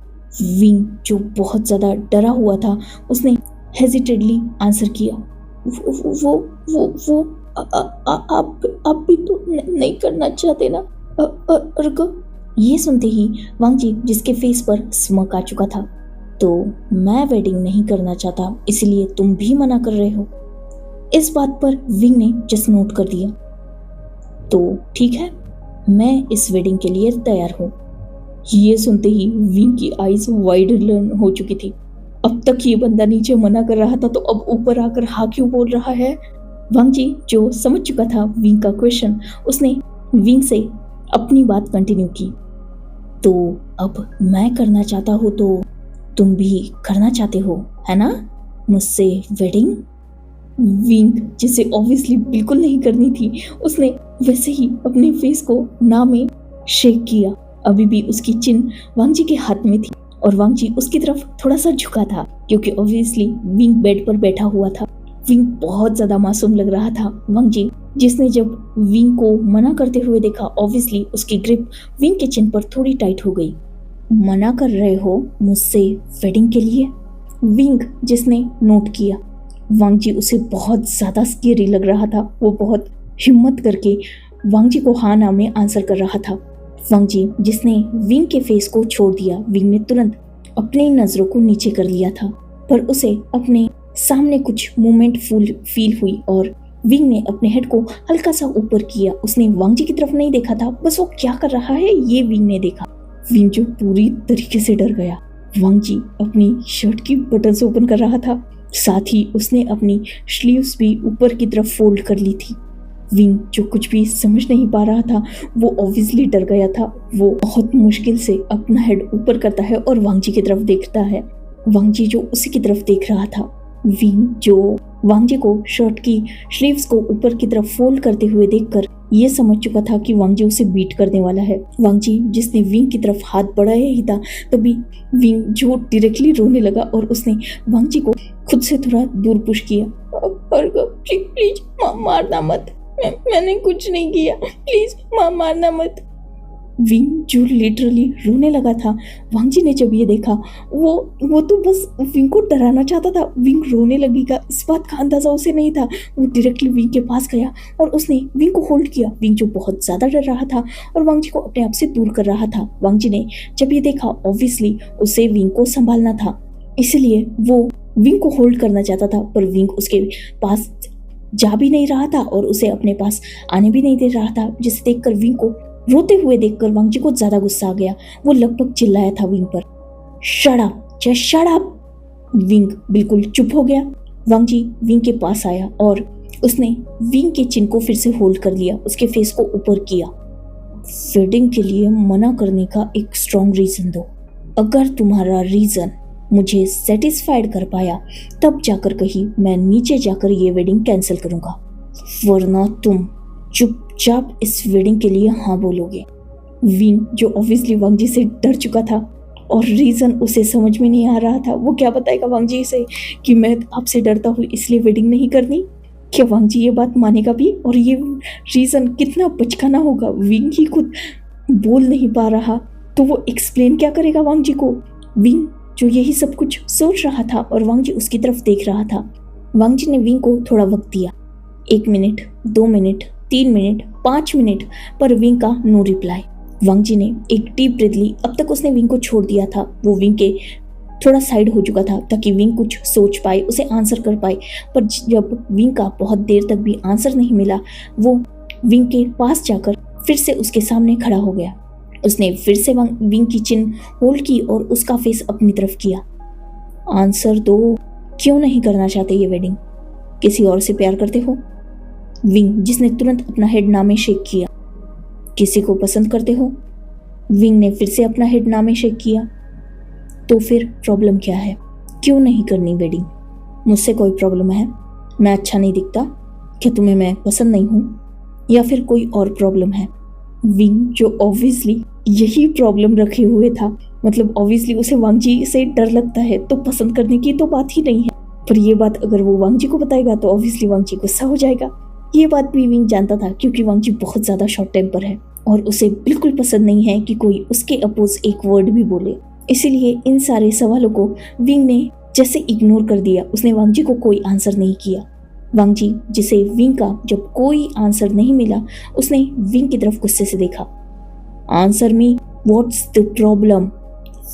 विंग जो बहुत ज्यादा डरा हुआ था, उसने हेजिटेडली आंसर किया, वो आप भी तो नहीं करना चाहते ना अर्क? ये सुनते ही वांग जी, जिसके फेस पर स्मक आ चुका था, तो मैं वेडिंग नहीं करना चाहता, इसलिए तुम भी मना कर रहे हो। इस बात पर विंग ने जस्ट नोट कर दिया। तो ठीक है, मैं इस वेडिंग के लिए तैयार हूँ। ये सुनते ही विंग की आईज वाइड हो चुकी थी। अब तक ये बंदा नीचे मना कर रहा था, तो अब ऊपर आकर हाँ क्यों बोल रहा है? वांग जी, जो समझ चुका था विंग का क्वेश्चन, उसने विंग से अपनी बात कंटिन्यू की। तो अब मैं करना चाहता हूँ, तो तुम भी करना चाहते हो, है ना, मुझसे वेडिंग? विंग, जिसे ऑब्वियसली बिल्कुल नहीं करनी थी, उसने वैसे ही अपने फेस को ना में शेक किया। अभी भी उसकी चिन वांग जी के हाथ में थी और वांग जी उसकी तरफ थोड़ा सा झुका था, क्योंकि ऑब्वियसली विंग बेड पर बैठा हुआ था। विंग बहुत ज्यादा मासूम लग रहा था। वांग जी, जिसने जब विंग को मना करते हुए देखा, ऑब्वियसली उसकी ग्रिप विंग के चिन पर थोड़ी टाइट हो गई। मना कर रहे हो मुझसे वेडिंग के लिए? विंग, जिसने नोट किया वांग जी उसे बहुत ज्यादा स्केरी लग रहा था। वो बहुत हिम्मत करके वांग जी को हाँ ना में आंसर कर रहा था। वांग जी, जिसने विंग के फेस को छोड़ दिया, विंग ने तुरंत अपनी नजरों को नीचे कर लिया था, पर उसे अपने सामने कुछ मूवमेंट फील हुई और विंग ने अपने हेड को हल्का सा ऊपर किया। उसने वांग जी की तरफ नहीं देखा था, बस वो क्या कर रहा है ये विंग ने देखा। विंग जो पूरी तरीके से डर गया। वांग जी अपनी शर्ट की बटन्स ओपन कर रहा था, साथ ही उसने अपनी स्लीव्स भी ऊपर की तरफ फोल्ड कर ली थी। विंग, जो कुछ भी समझ नहीं पा रहा था, वो ऑब्वियसली डर गया था। वो बहुत मुश्किल से अपना हेड ऊपर करता है और वांग जी की तरफ देखता है। वांग जी जो उसी की तरफ देख रहा था। विंग, जो वांग जी को शर्ट की स्लीव्स को ऊपर की तरफ फोल्ड करते हुए देखकर ये समझ चुका था कि वांग जी उसे बीट करने वाला है। वांग जी, जिसने विंग की तरफ हाथ बढ़ाया ही था, तभी विंग जो डायरेक्टली रोने लगा और उसने वांग जी को खुद से थोड़ा दूर पुश किया। प्लीज मारना मत, मैंने कुछ नहीं किया, प्लीज मारना मत। विंग, जो लिटरली रोने लगा था, वांग जी ने जब ये देखा, वो तो बस विंग को डराना चाहता था। विंग रोने लगेगा इस बात का अंदाजा उसे नहीं था। वो डायरेक्टली विंग के पास गया और उसने विंग को होल्ड किया। विंग जो बहुत ज्यादा डर रहा था और वांग जी को अपने आप से दूर कर रहा था। वांग जी ने जब ये देखा, ऑब्वियसली उसे विंग को संभालना था, इसलिए वो विंग को होल्ड करना चाहता था, पर विंग उसके पास जा भी नहीं रहा था और उसे अपने पास आने भी नहीं दे रहा था, जिसे देखकर विंग को रोते हुए देखकर वांग जी को ज्यादा गुस्सा आ गया। वो लगभग चिल्लाया था विंग पर, shut up, just shut up. Wing बिल्कुल चुप हो गया। वांग जी विंग के पास आया और उसने विंग के चिन को फिर से होल्ड कर लिया, उसके फेस को ऊपर किया। वेडिंग के लिए मना करने का एक स्ट्रॉन्ग रीजन दो। अगर तुम्हारा रीजन मुझे सेटिस्फाइड कर पाया, तब जाकर कहीं मैं नीचे जाकर ये वेडिंग कैंसिल करूंगा, वरना तुम चुपचाप इस वेडिंग के लिए हाँ बोलोगे। विंग, जो ऑब्वियसली वांग जी से डर चुका था और रीजन उसे समझ में नहीं आ रहा था, वो क्या बताएगा वांग जी से कि मैं आपसे डरता हूँ इसलिए वेडिंग नहीं करनी। क्या वांग जी ये बात मानेगा भी? और ये रीजन कितना बचकाना होगा। विंग ही खुद बोल नहीं पा रहा, तो वो एक्सप्लेन क्या करेगा वांग जी को? विंग, जो यही सब कुछ सोच रहा था और वांग जी उसकी तरफ देख रहा था। वांग जी ने विंग को थोड़ा वक्त दिया, 1 मिनट, 2 मिनट, 3 मिनट, 5 मिनट, पर विंग का नो रिप्लाई। वांग जी ने एक डीप ब्रीथ ली। अब तक उसने विंग को छोड़ दिया था। वो विंग के थोड़ा साइड हो चुका था ताकि विंग कुछ सोच पाए, उसे आंसर कर पाए, पर जब विंग का बहुत देर तक भी आंसर नहीं मिला, वो विंग के पास जाकर फिर से उसके सामने खड़ा हो गया। उसने फिर से विंग की चिन होल्ड की और उसका फेस अपनी तरफ किया। आंसर दो, क्यों नहीं करना चाहते ये वेडिंग? किसी और से प्यार करते हो? विंग, जिसने तुरंत अपना हेड ना में शेक किया। किसी को पसंद करते हो? विंग ने फिर से अपना हेड ना में शेक किया। तो फिर प्रॉब्लम क्या है? क्यों नहीं करनी वेडिंग? मुझसे कोई प्रॉब्लम है? मैं अच्छा नहीं दिखता? क्या तुम्हें मैं पसंद नहीं हूँ? या फिर कोई और प्रॉब्लम है? विंग, जो ऑब्वियसली यही प्रॉब्लम रखे हुए था, मतलब ऑब्वियसली उसे वांग जी से डर लगता है, तो पसंद करने की तो बात ही नहीं है, पर ये बात अगर वो वांग जी को बताएगा तो ऑब्वियसली वांग जी गुस्सा हो जाएगा। ये बात भी विंग जानता था, क्योंकि वांग जी बहुत ज्यादा शॉर्ट टेम्पर है और उसे बिल्कुल पसंद नहीं है कि कोई उसके अपोज एक वर्ड भी बोले। इसीलिए इन सारे सवालों को विंग ने जैसे इग्नोर कर दिया। उसने वांग जी को कोई आंसर नहीं किया। वांग जी, जिसे विंग का जब कोई आंसर नहीं मिला, उसने विंग की तरफ गुस्से से देखा। Answer me, what's the problem?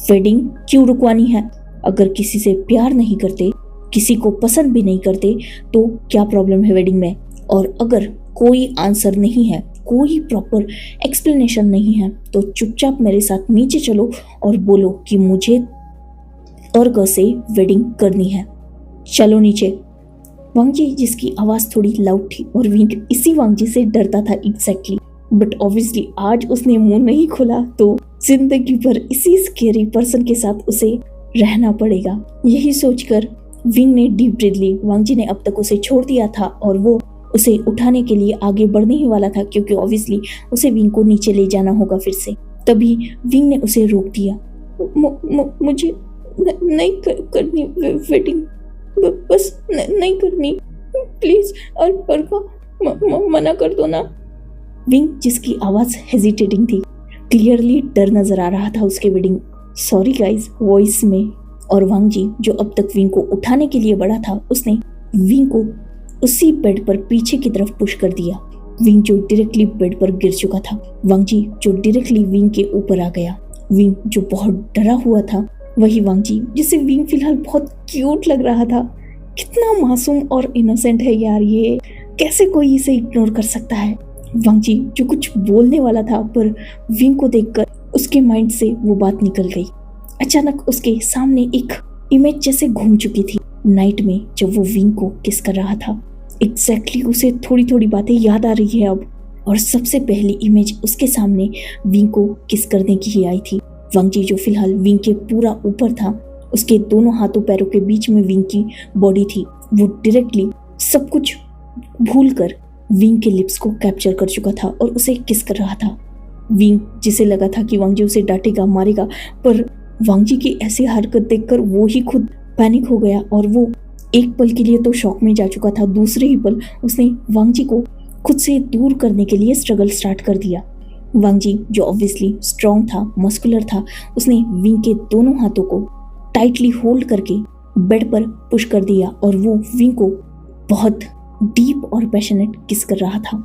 Wedding क्यों रुकवानी है? अगर किसी से प्यार नहीं करते, किसी को पसंद भी नहीं करते, तो क्या प्रॉब्लम है वेडिंग में? और अगर कोई आंसर नहीं है, कोई प्रॉपर एक्सप्लेनेशन नहीं है, तो चुपचाप मेरे साथ नीचे चलो और बोलो कि मुझे अर्ग से वेडिंग करनी है। चलो नीचे। वांग जी, जिसकी आवाज थोड़ी लाउड थी और विंग इसी वांग जी से डरता था एग्जैक्टली, बट ऑब्वियसली आज उसने मुंह नहीं खोला तो जिंदगी भर इसी स्केरी पर्सन के साथ उसे रहना पड़ेगा। यही सोचकर विंग ने डीप ब्रीथ ली। वांग जी ने अब तक उसे छोड़ दिया था और वो उसे उठाने के लिए आगे बढ़ने ही वाला था, क्योंकि ऑब्वियसली उसे विंग को नीचे ले जाना होगा फिर से। तभी विंग ने उसे रोक दिया। मुझे नहीं करनी वेडिंग, बस नहीं करनी, प्लीज अर्का मना कर दो ना। विंग, जिसकी आवाज हेजिटेटिंग थी, क्लियरली डर नजर आ रहा था उसके वेडिंग सॉरी गाइस वॉइस में। और वांग जी, जो अब तक विंग को उठाने के लिए बढ़ा था, उसने विंग को उसी बेड पर पीछे की तरफ पुश कर दिया। विंग जो डायरेक्टली बेड पर गिर चुका था, वांग जी जो डायरेक्टली विंग के ऊपर आ गया। विंग जो बहुत डरा हुआ था, वही वांग जी जिसे विंग फिलहाल बहुत क्यूट लग रहा था। कितना मासूम और इनोसेंट है यार ये, कैसे कोई इसे इग्नोर कर सकता है। वांग जी जो कुछ बोलने वाला था, पर विंग को देखकर उसके माइंड से वो बात निकल गई। अचानक उसके सामने एक इमेज जैसे घूम चुकी थी नाइट में, जब वो विंग को किस कर रहा था। एग्जैक्टली उसे थोड़ी थोड़ी बातें याद आ रही है अब, और सबसे पहली इमेज उसके सामने विंग को किस करने की ही आई थी। वांग जी जो फिलहाल विंग के पूरा ऊपर था, उसके दोनों हाथों पैरों के बीच में विंग की बॉडी थी। वो डायरेक्टली सब कुछ भूलकर विंग के लिप्स को कैप्चर कर चुका था और उसे किस कर रहा था। विंग, जिसे लगा था कि वांग जी उसे डांटेगा मारेगा, पर वांग जी की ऐसी हरकत देखकर वो ही खुद पैनिक हो गया और वो एक पल के लिए तो शॉक में जा चुका था, दूसरे ही पल उसने वांग जी को खुद से दूर करने के लिए स्ट्रगल स्टार्ट कर दिया। वांग जी जो ऑब्वियसली स्ट्रॉन्ग था, मस्कुलर था, उसने विंग के दोनों हाथों को टाइटली होल्ड करके बेड पर पुश कर दिया और वो विंग को बहुत डीप और पैशनेट किस कर रहा था।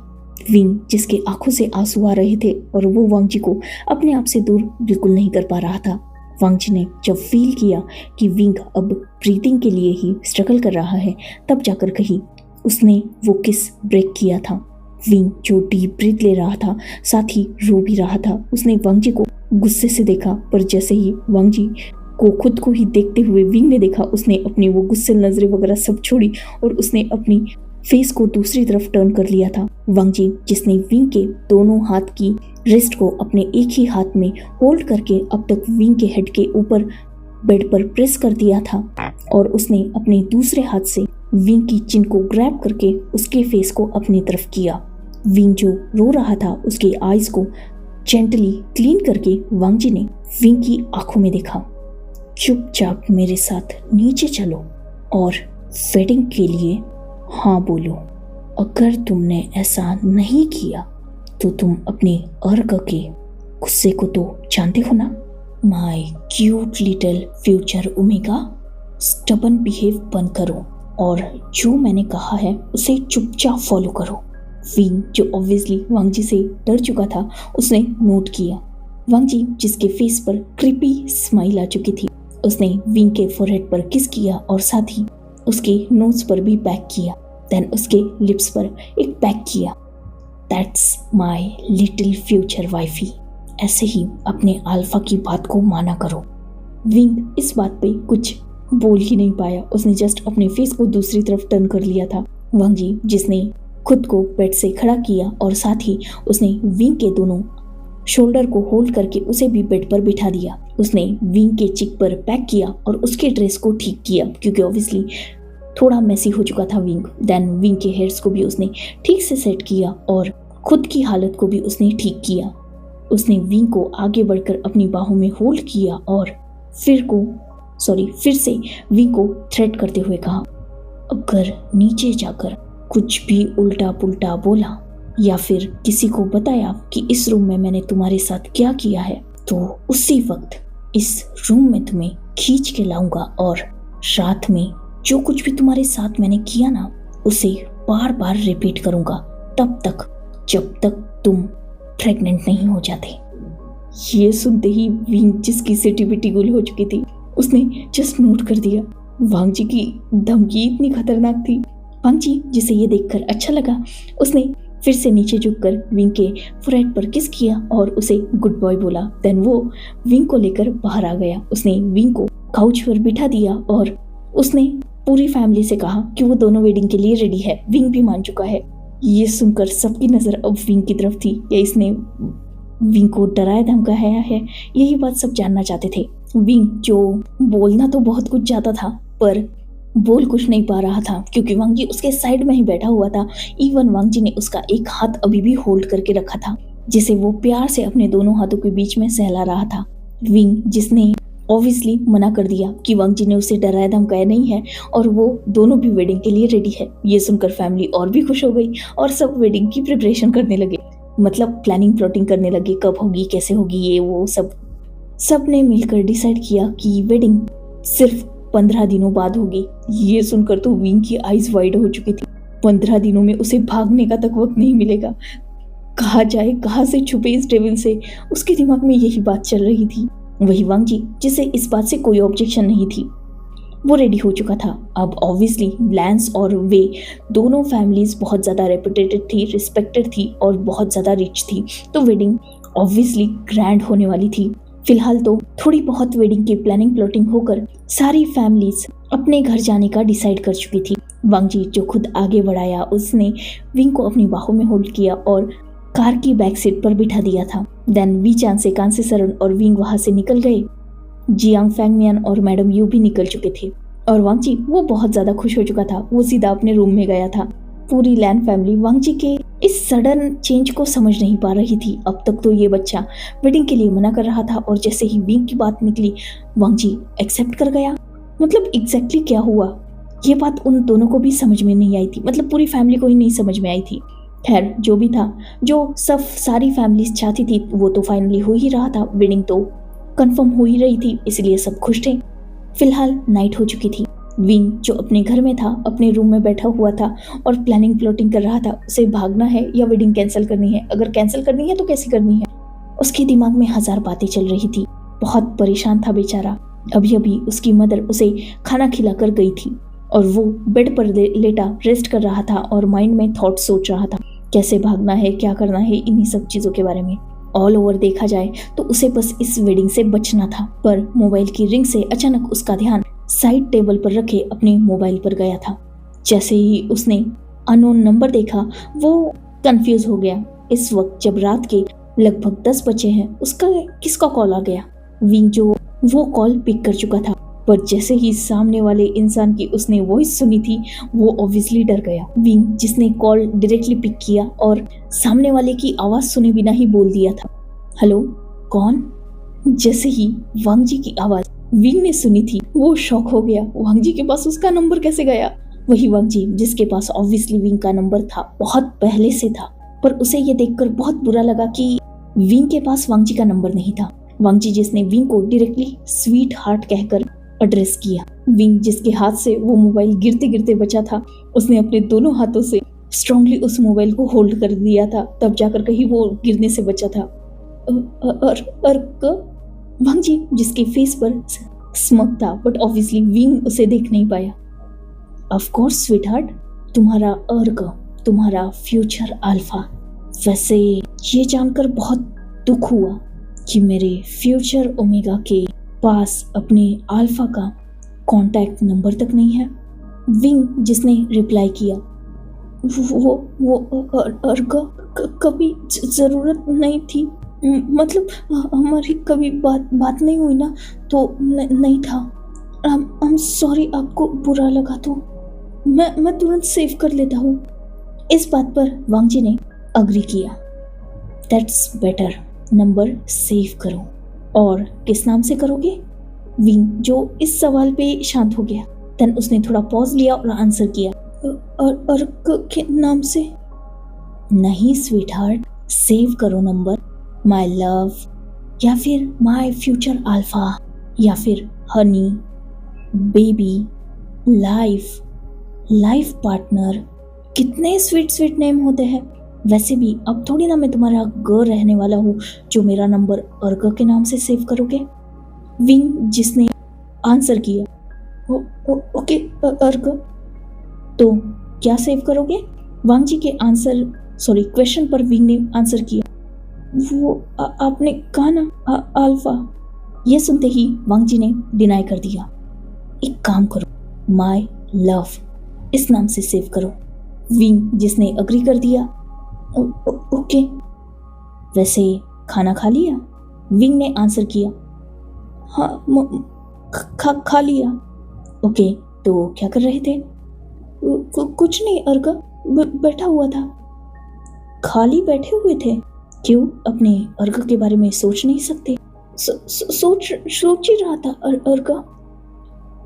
विंग, जिसके आंखों से आंसू आ रहे थे और वो वांग जी को अपने आप से दूर बिल्कुल नहीं कर पा रहा था। वांग जी ने जब फील किया कि विंग अब ब्रीथिंग के लिए ही स्ट्रगल कर रहा है, तब जाकर कहीं उसने वो किस ब्रेक किया था। विंग जो डीप ब्रीथ ले रहा था, साथ ही रो भी रहा था। उसने वांग जी को गुस्से से देखा, पर जैसे ही वांग जी को खुद को ही देखते हुए विंग ने देखा, उसने अपनी वो गुस्से नजरें वगैरह सब छोड़ी और उसने अपनी फेस को दूसरी तरफ टर्न कर लिया था। वांग जी, जिसने विंग के दोनों हाथ की रिस्ट को अपने एक ही हाथ में होल्ड करके अब तक विंग के हेड के ऊपर बेड पर प्रेस कर दिया था, और उसने अपने दूसरे हाथ से विंग की चिन को ग्रैब करके उसके फेस को अपनी तरफ किया। विंग जो रो रहा था, उसके आईज को जेंटली क्लीन करके वांग जी ने विंग की आंखों में देखा। चुपचाप मेरे साथ नीचे चलो और वेडिंग के लिए हाँ बोलो। अगर तुमने ऐसा नहीं किया तो तुम अपने अर्ग के गुस्से को तो जानते हो ना। My cute little future omega, stubborn behave बंद करो और जो मैंने कहा है उसे चुपचाप फॉलो करो। विंग, जो ऑब्वियसली वांग जी से डर चुका था, उसने नोट किया। वांग जी, जिसके फेस पर क्रीपी स्माइल आ चुकी थी, उसने विंग के फोरहेड पर किस किया और साथ ही उसके नोज पर भी पैक किया। देन उसके लिप्स पर एक पैक किया। That's my little future wifey. ऐसे ही अपने अल्फा की बात को माना करो। विंग इस बात पे कुछ बोल ही नहीं पाया, उसने जस्ट अपने फेस को दूसरी तरफ टर्न कर लिया था। वांग जी, जिसने खुद को बेड से खड़ा किया और साथ ही उसने विंग के दोनों शोल्डर को होल्ड करके उसे भी बेड पर बिठा दिया। उसने विंग के चिक पर पैक किया और उसके ड्रेस को ठीक किया, क्योंकि ऑब्वियसली थोड़ा मेसी हो चुका था विंग। देन विंग के हेयर्स को भी उसने ठीक से सेट किया और खुद की हालत को भी उसने ठीक किया। उसने विंग को आगे बढ़कर अपनी बाहों में होल्ड किया और फिर से विंग को थ्रेट करते हुए कहा, अगर नीचे जाकर कुछ भी उल्टा पुल्टा बोला या फिर किसी को बताया कि इस रूम में मैंने तुम्हारे साथ क्या किया है, तो उसी वक्त इस रूम में तुम्हें खींच के लाऊंगा और रात में जो कुछ भी तुम्हारे साथ मैंने किया ना, उसे बार बार रिपीट करूंगा तब तक जब तक तुम प्रेग्नेंट नहीं हो जाते। ये सुनते ही विंग, जिसकी सिटी गुल हो चुकी थी, उसने जस्ट नोट कर दिया। वांग जी की धमकी इतनी खतरनाक थी। वांग जी, जिसे ये देखकर अच्छा लगा, उसने फिर से नीचे झुककर विंग के फोरहेड पर किस किया और उसे गुड बॉय बोला। देन वो विंग को लेकर बाहर आ गया। उसने विंग को काउच पर बिठा दिया और उसने पूरी फैमिली से कहा कि वो दोनों वेडिंग के लिए रेडी है। विंग भी मान चुका है। ये सुनकर सबकी नजर अब विंग की तरफ थी। या इसने विंग को डराया धमकाया है, यही बात सब जानना चाहते थे। विंग, जो बोलना तो बहुत कुछ चाहता था पर बोल कुछ नहीं पा रहा था क्योंकि वांग जी उसके साइड में ही बैठा हुआ था। इवन वांग जी ने उसका एक हाथ अभी भी होल्ड करके रखा था, जिसे वो प्यार से अपने दोनों हाथों के बीच में सहला रहा था। विंग, जिसने ऑब्वियसली मना कर दिया कि वांग जी ने उसे डराया धमकाया नहीं है और वो दोनों भी वेडिंग के लिए रेडी है। ये सुनकर फैमिली और भी खुश हो गई और सब वेडिंग की प्रिपरेशन करने लगे, मतलब प्लानिंग प्लॉटिंग करने लगे, कब होगी, कैसे होगी, ये वो सब ने मिलकर डिसाइड किया कि वेडिंग सिर्फ 15 दिनों बाद होगी। ये सुनकर तो विंग की आईज वाइड हो चुकी थी। 15 दिनों में उसे भागने का तक वक्त नहीं मिलेगा। कहाँ जाए, कहाँ से छुपे इस डेविल से, उसके दिमाग में यही बात चल रही थी। वही वांग जी, जिसे इस बात से कोई ऑब्जेक्शन नहीं थी, वो रेडी हो चुका था। अब ऑब्वियसली लैंस और वे दोनों फैमिलीज बहुत ज़्यादा रेपुटेटेड थी, रिस्पेक्टेड थी और बहुत ज़्यादा रिच थी, तो वेडिंग ऑब्वियसली ग्रैंड होने वाली थी। फिलहाल तो थोड़ी बहुत वेडिंग की प्लानिंग प्लॉटिंग होकर सारी फैमिलीज अपने घर जाने का डिसाइड कर चुकी थी। वांग जी जो खुद आगे बढ़ाया, उसने विंग को अपनी बाहों में होल्ड किया और कार की बैक सीट पर बिठा दिया था। देन वी चान से कांसे सरन और विंग वहां से निकल गए। जियांग फैंगमियन और मैडम यू भी निकल चुके थे और वांग जी वो बहुत ज्यादा खुश हो चुका था। वो सीधा अपने रूम में गया था। पूरी लैन फैमिली वांग जी के इस सडन चेंज को समझ नहीं पा रही थी। अब तक तो ये बच्चा वेडिंग के लिए मना कर रहा था और जैसे ही विंग की बात निकली, वांग जी एक्सेप्ट कर गया। मतलब एग्जैक्टली क्या हुआ, ये बात उन दोनों को भी समझ में नहीं आई थी, मतलब पूरी फैमिली को ही नहीं समझ में आई थी। खैर, जो भी था, जो सब सारी फैमिलीज चाहती थी वो तो फाइनली हो ही रहा था। वेडिंग तो कंफर्म हो ही रही थी, इसलिए सब खुश थे। फिलहाल नाइट हो चुकी थी। विंग जो अपने घर में था, अपने रूम में बैठा हुआ था और प्लानिंग प्लॉटिंग कर रहा था, उसे भागना है या वेडिंग कैंसिल करनी है, अगर कैंसिल करनी है तो कैसे करनी है। उसके दिमाग में 1000 बातें चल रही थी। बहुत परेशान था बेचारा। अभी अभी उसकी मदर उसे खाना खिला कर गई थी और वो बेड पर लेटा रेस्ट कर रहा था और माइंड में थॉट सोच रहा था, कैसे भागना है, क्या करना है, इन्हीं सब चीजों के बारे में। ऑल ओवर देखा जाए तो उसे बस इस वेडिंग से बचना था, पर मोबाइल की रिंग से अचानक उसका ध्यान साइड टेबल पर रखे अपने मोबाइल पर गया था। जैसे ही उसने अननोन नंबर देखा, वो कंफ्यूज हो गया। इस वक्त जब रात के लगभग 10 बजे हैं, उसका किसका कॉल आ गया। विंग जो वो कॉल पिक कर चुका था, पर जैसे ही सामने वाले इंसान की उसने वॉइस सुनी थी, वो ऑब्वियसली डर गया। विंग, जिसने कॉल डायरेक्टली पिक किया और सामने वाले की आवाज सुने बिना ही बोल दिया था, हेलो, कौन। जैसे ही वांग जी की आवाज विंग ने सुनी थी, वो शॉक हो गया। वांग जी के पास उसका नंबर कैसे गया। वही वांग जी जिसके पास ऑब्वियसली विंग का नंबर था, बहुत पहले से था, पर उसे ये देखकर बहुत बुरा लगा कि विंग के पास वांग जी का नंबर नहीं था। वांग जी जिसने विंग को डायरेक्टली स्वीट हार्ट कहकर एड्रेस किया। विंग जिसके हाथ से वो मोबाइल गिरते गिरते बचा था, उसने अपने दोनों हाथों से स्ट्रांगली उस मोबाइल को होल्ड कर दिया था, तब जाकर कहीं वो गिरने से बचा था। वांग जी जिसके फेस पर स्मग था, बट ऑब्वियसली विंग उसे देख नहीं पाया। ऑफ कोर्स स्वीटहार्ट, तुम्हारा अर्क, तुम्हारा फ्यूचर अल्फा। वैसे ये जानकर बहुत दुख हुआ कि मेरे फ्यूचर ओमेगा के पास अपने अल्फा का कांटेक्ट नंबर तक नहीं है। विंग जिसने रिप्लाई किया, वो अर्क, कभी जरूरत नहीं थी, मतलब हमारी कभी बात नहीं हुई ना, तो नहीं था। I'm सॉरी, आपको बुरा लगा तो मैं तुरंत सेव कर लेता हूँ। इस बात पर वांग जी ने अग्री किया। दैट्स बेटर, नंबर सेव करो। और किस नाम से करोगे। विंग जो इस सवाल पे शांत हो गया। देन उसने थोड़ा पॉज लिया और आंसर किया, अर्क के नाम से। नहीं स्वीट हार्ट, सेव करो नंबर, माई लव, या फिर माई फ्यूचर अल्फा, या फिर हनी, बेबी, लाइफ पार्टनर, कितने स्वीट स्वीट नेम होते हैं। वैसे भी अब थोड़ी ना मैं तुम्हारा घर रहने वाला हूँ जो मेरा नंबर अर्क के नाम से सेव करोगे। विंग जिसने आंसर किया, ओके अर्क। तो क्या सेव करोगे? वांग जी के क्वेश्चन पर विंग ने आंसर किया, वो आपने कहा ना अल्फा। यह सुनते ही वांग जी ने डिनाई कर दिया। एक काम करो, माय लव इस नाम से सेव करो। विंग जिसने अग्री कर दिया, ओके। वैसे खाना खा लिया? विंग ने आंसर किया, हाँ खा लिया। ओके, तो क्या कर रहे थे? कुछ नहीं अर्क, बैठा हुआ था। खाली बैठे हुए थे? क्यों, अपने अर्क के बारे में सोच नहीं सकते? सोच ही रहा था अर्क।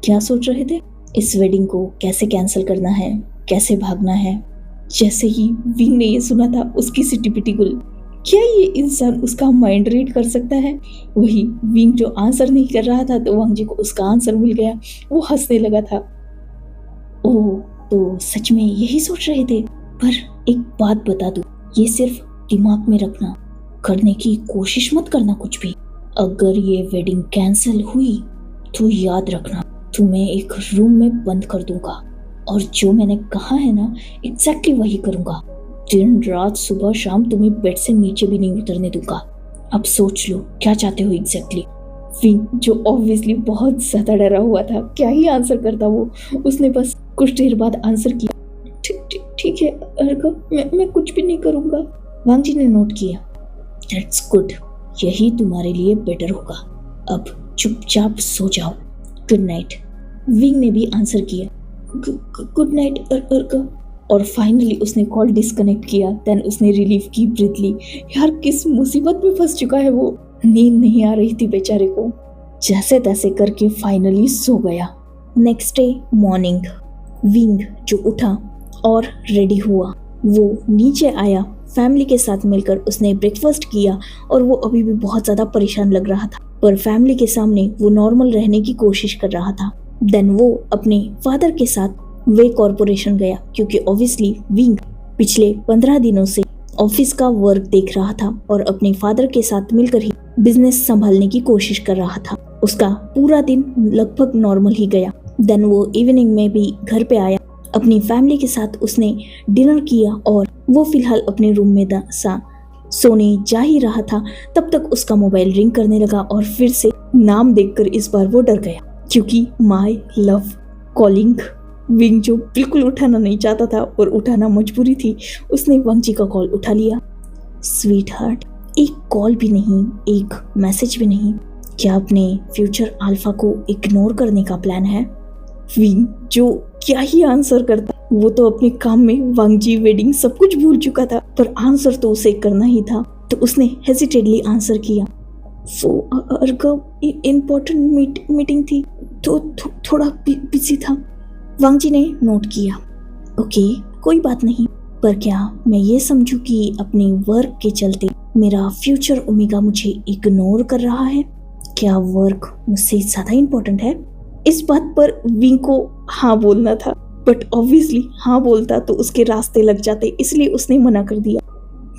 क्या सोच रहे थे? इस वेडिंग को कैसे कैंसिल करना है, कैसे भागना है। जैसे ही विंग ने ये सुना था उसकी सिटी-पिटी गुल, क्या ये इंसान उसका माइंड रीड कर सकता है? वही विंग जो आंसर नहीं कर रहा था तो वांग जी को उसका आंसर मिल गया। वो हंसने लगा था। ओह, तो सच में यही सोच रहे थे। पर एक बात बता दूं, ये सिर्फ दिमाग में रखना, करने की कोशिश मत करना कुछ भी। अगर ये वेडिंग कैंसिल हुई तो याद रखना, तुम्हें एक रूम में बंद कर दूंगा और जो मैंने कहा है ना एग्जैक्टली वही करूंगा। दिन रात सुबह शाम तुम्हें बेड से नीचे भी नहीं उतरने दूंगा। अब सोच लो क्या चाहते हो एग्जैक्टली। विंग जो ऑब्वियसली बहुत ज्यादा डरा हुआ था, क्या ही आंसर करता वो। उसने बस कुछ देर बाद आंसर किया, ठीक है अर्क, मैं कुछ भी नहीं करूंगा। वांग जी ने नोट किया, दैट्स गुड, यही तुम्हारे लिए बेटर होगा। अब चुपचाप सो जाओ, गुड नाइट। विंग ने भी आंसर किया, गुड नाइट अर्क। और फाइनली उसने कॉल डिस्कनेक्ट किया। देन उसने रिलीफ की ब्रीथ ली। यार किस मुसीबत में फंस चुका है वो। नींद नहीं आ रही थी बेचारे को। जैसे तैसे करके फाइनली सो गया। नेक्स्ट डे मॉर्निंग विंग जो उठा और रेडी हुआ, वो नीचे आया। फैमिली के साथ मिलकर उसने ब्रेकफास्ट किया और वो अभी भी बहुत ज़्यादा परेशान लग रहा था, पर फैमिली के सामने वो नॉर्मल रहने की कोशिश कर रहा था। देन वो अपने फादर के साथ वे कॉरपोरेशन गया क्योंकि ऑब्वियसली विंग पिछले 15 दिनों से ऑफिस का वर्क देख रहा था और अपने फादर के साथ मिलकर ही बिजनेस संभालने की कोशिश कर रहा था। उसका पूरा दिन लगभग नॉर्मल ही गया। देन वो इवनिंग में भी घर पे आया। अपनी फैमिली के साथ उसने डिनर किया और वो फिलहाल अपने रूम में सोने जा ही रहा था, तब तक उसका मोबाइल रिंग करने लगा और फिर से नाम देखकर इस बार वो डर गया क्योंकि माय लव कॉलिंग। विंग जो बिल्कुल उठाना नहीं चाहता था और उठाना मजबूरी थी, उसने वांग जी का कॉल उठा लिया। स्वीट हार्ट, एक कॉल भी नहीं, एक मैसेज भी नहीं, क्या अपने फ्यूचर अल्फा को इग्नोर करने का प्लान है? विंग जो क्या ही आंसर करता, वो तो अपने काम में वांग जी वेडिंग सब कुछ भूल चुका था, पर आंसर तो उसे करना ही था। तो उसने हेजिटेडली आंसर किया, वो अर्क इम्पोर्टेंट मीटिंग थी तो थोड़ा बिजी था। वांग जी ने नोट किया, ओके कोई बात नहीं, पर क्या मैं ये समझूं कि अपने वर्क के चलते मेरा फ्यूचर ओमेगा मुझे इग्नोर कर रहा है? क्या वर्क मुझसे ज़्यादा इम्पोर्टेंट है? इस बात पर विंग को हाँ बोलना था, बट ऑब्वियसली हाँ बोलता तो उसके रास्ते लग जाते, इसलिए उसने मना कर दिया।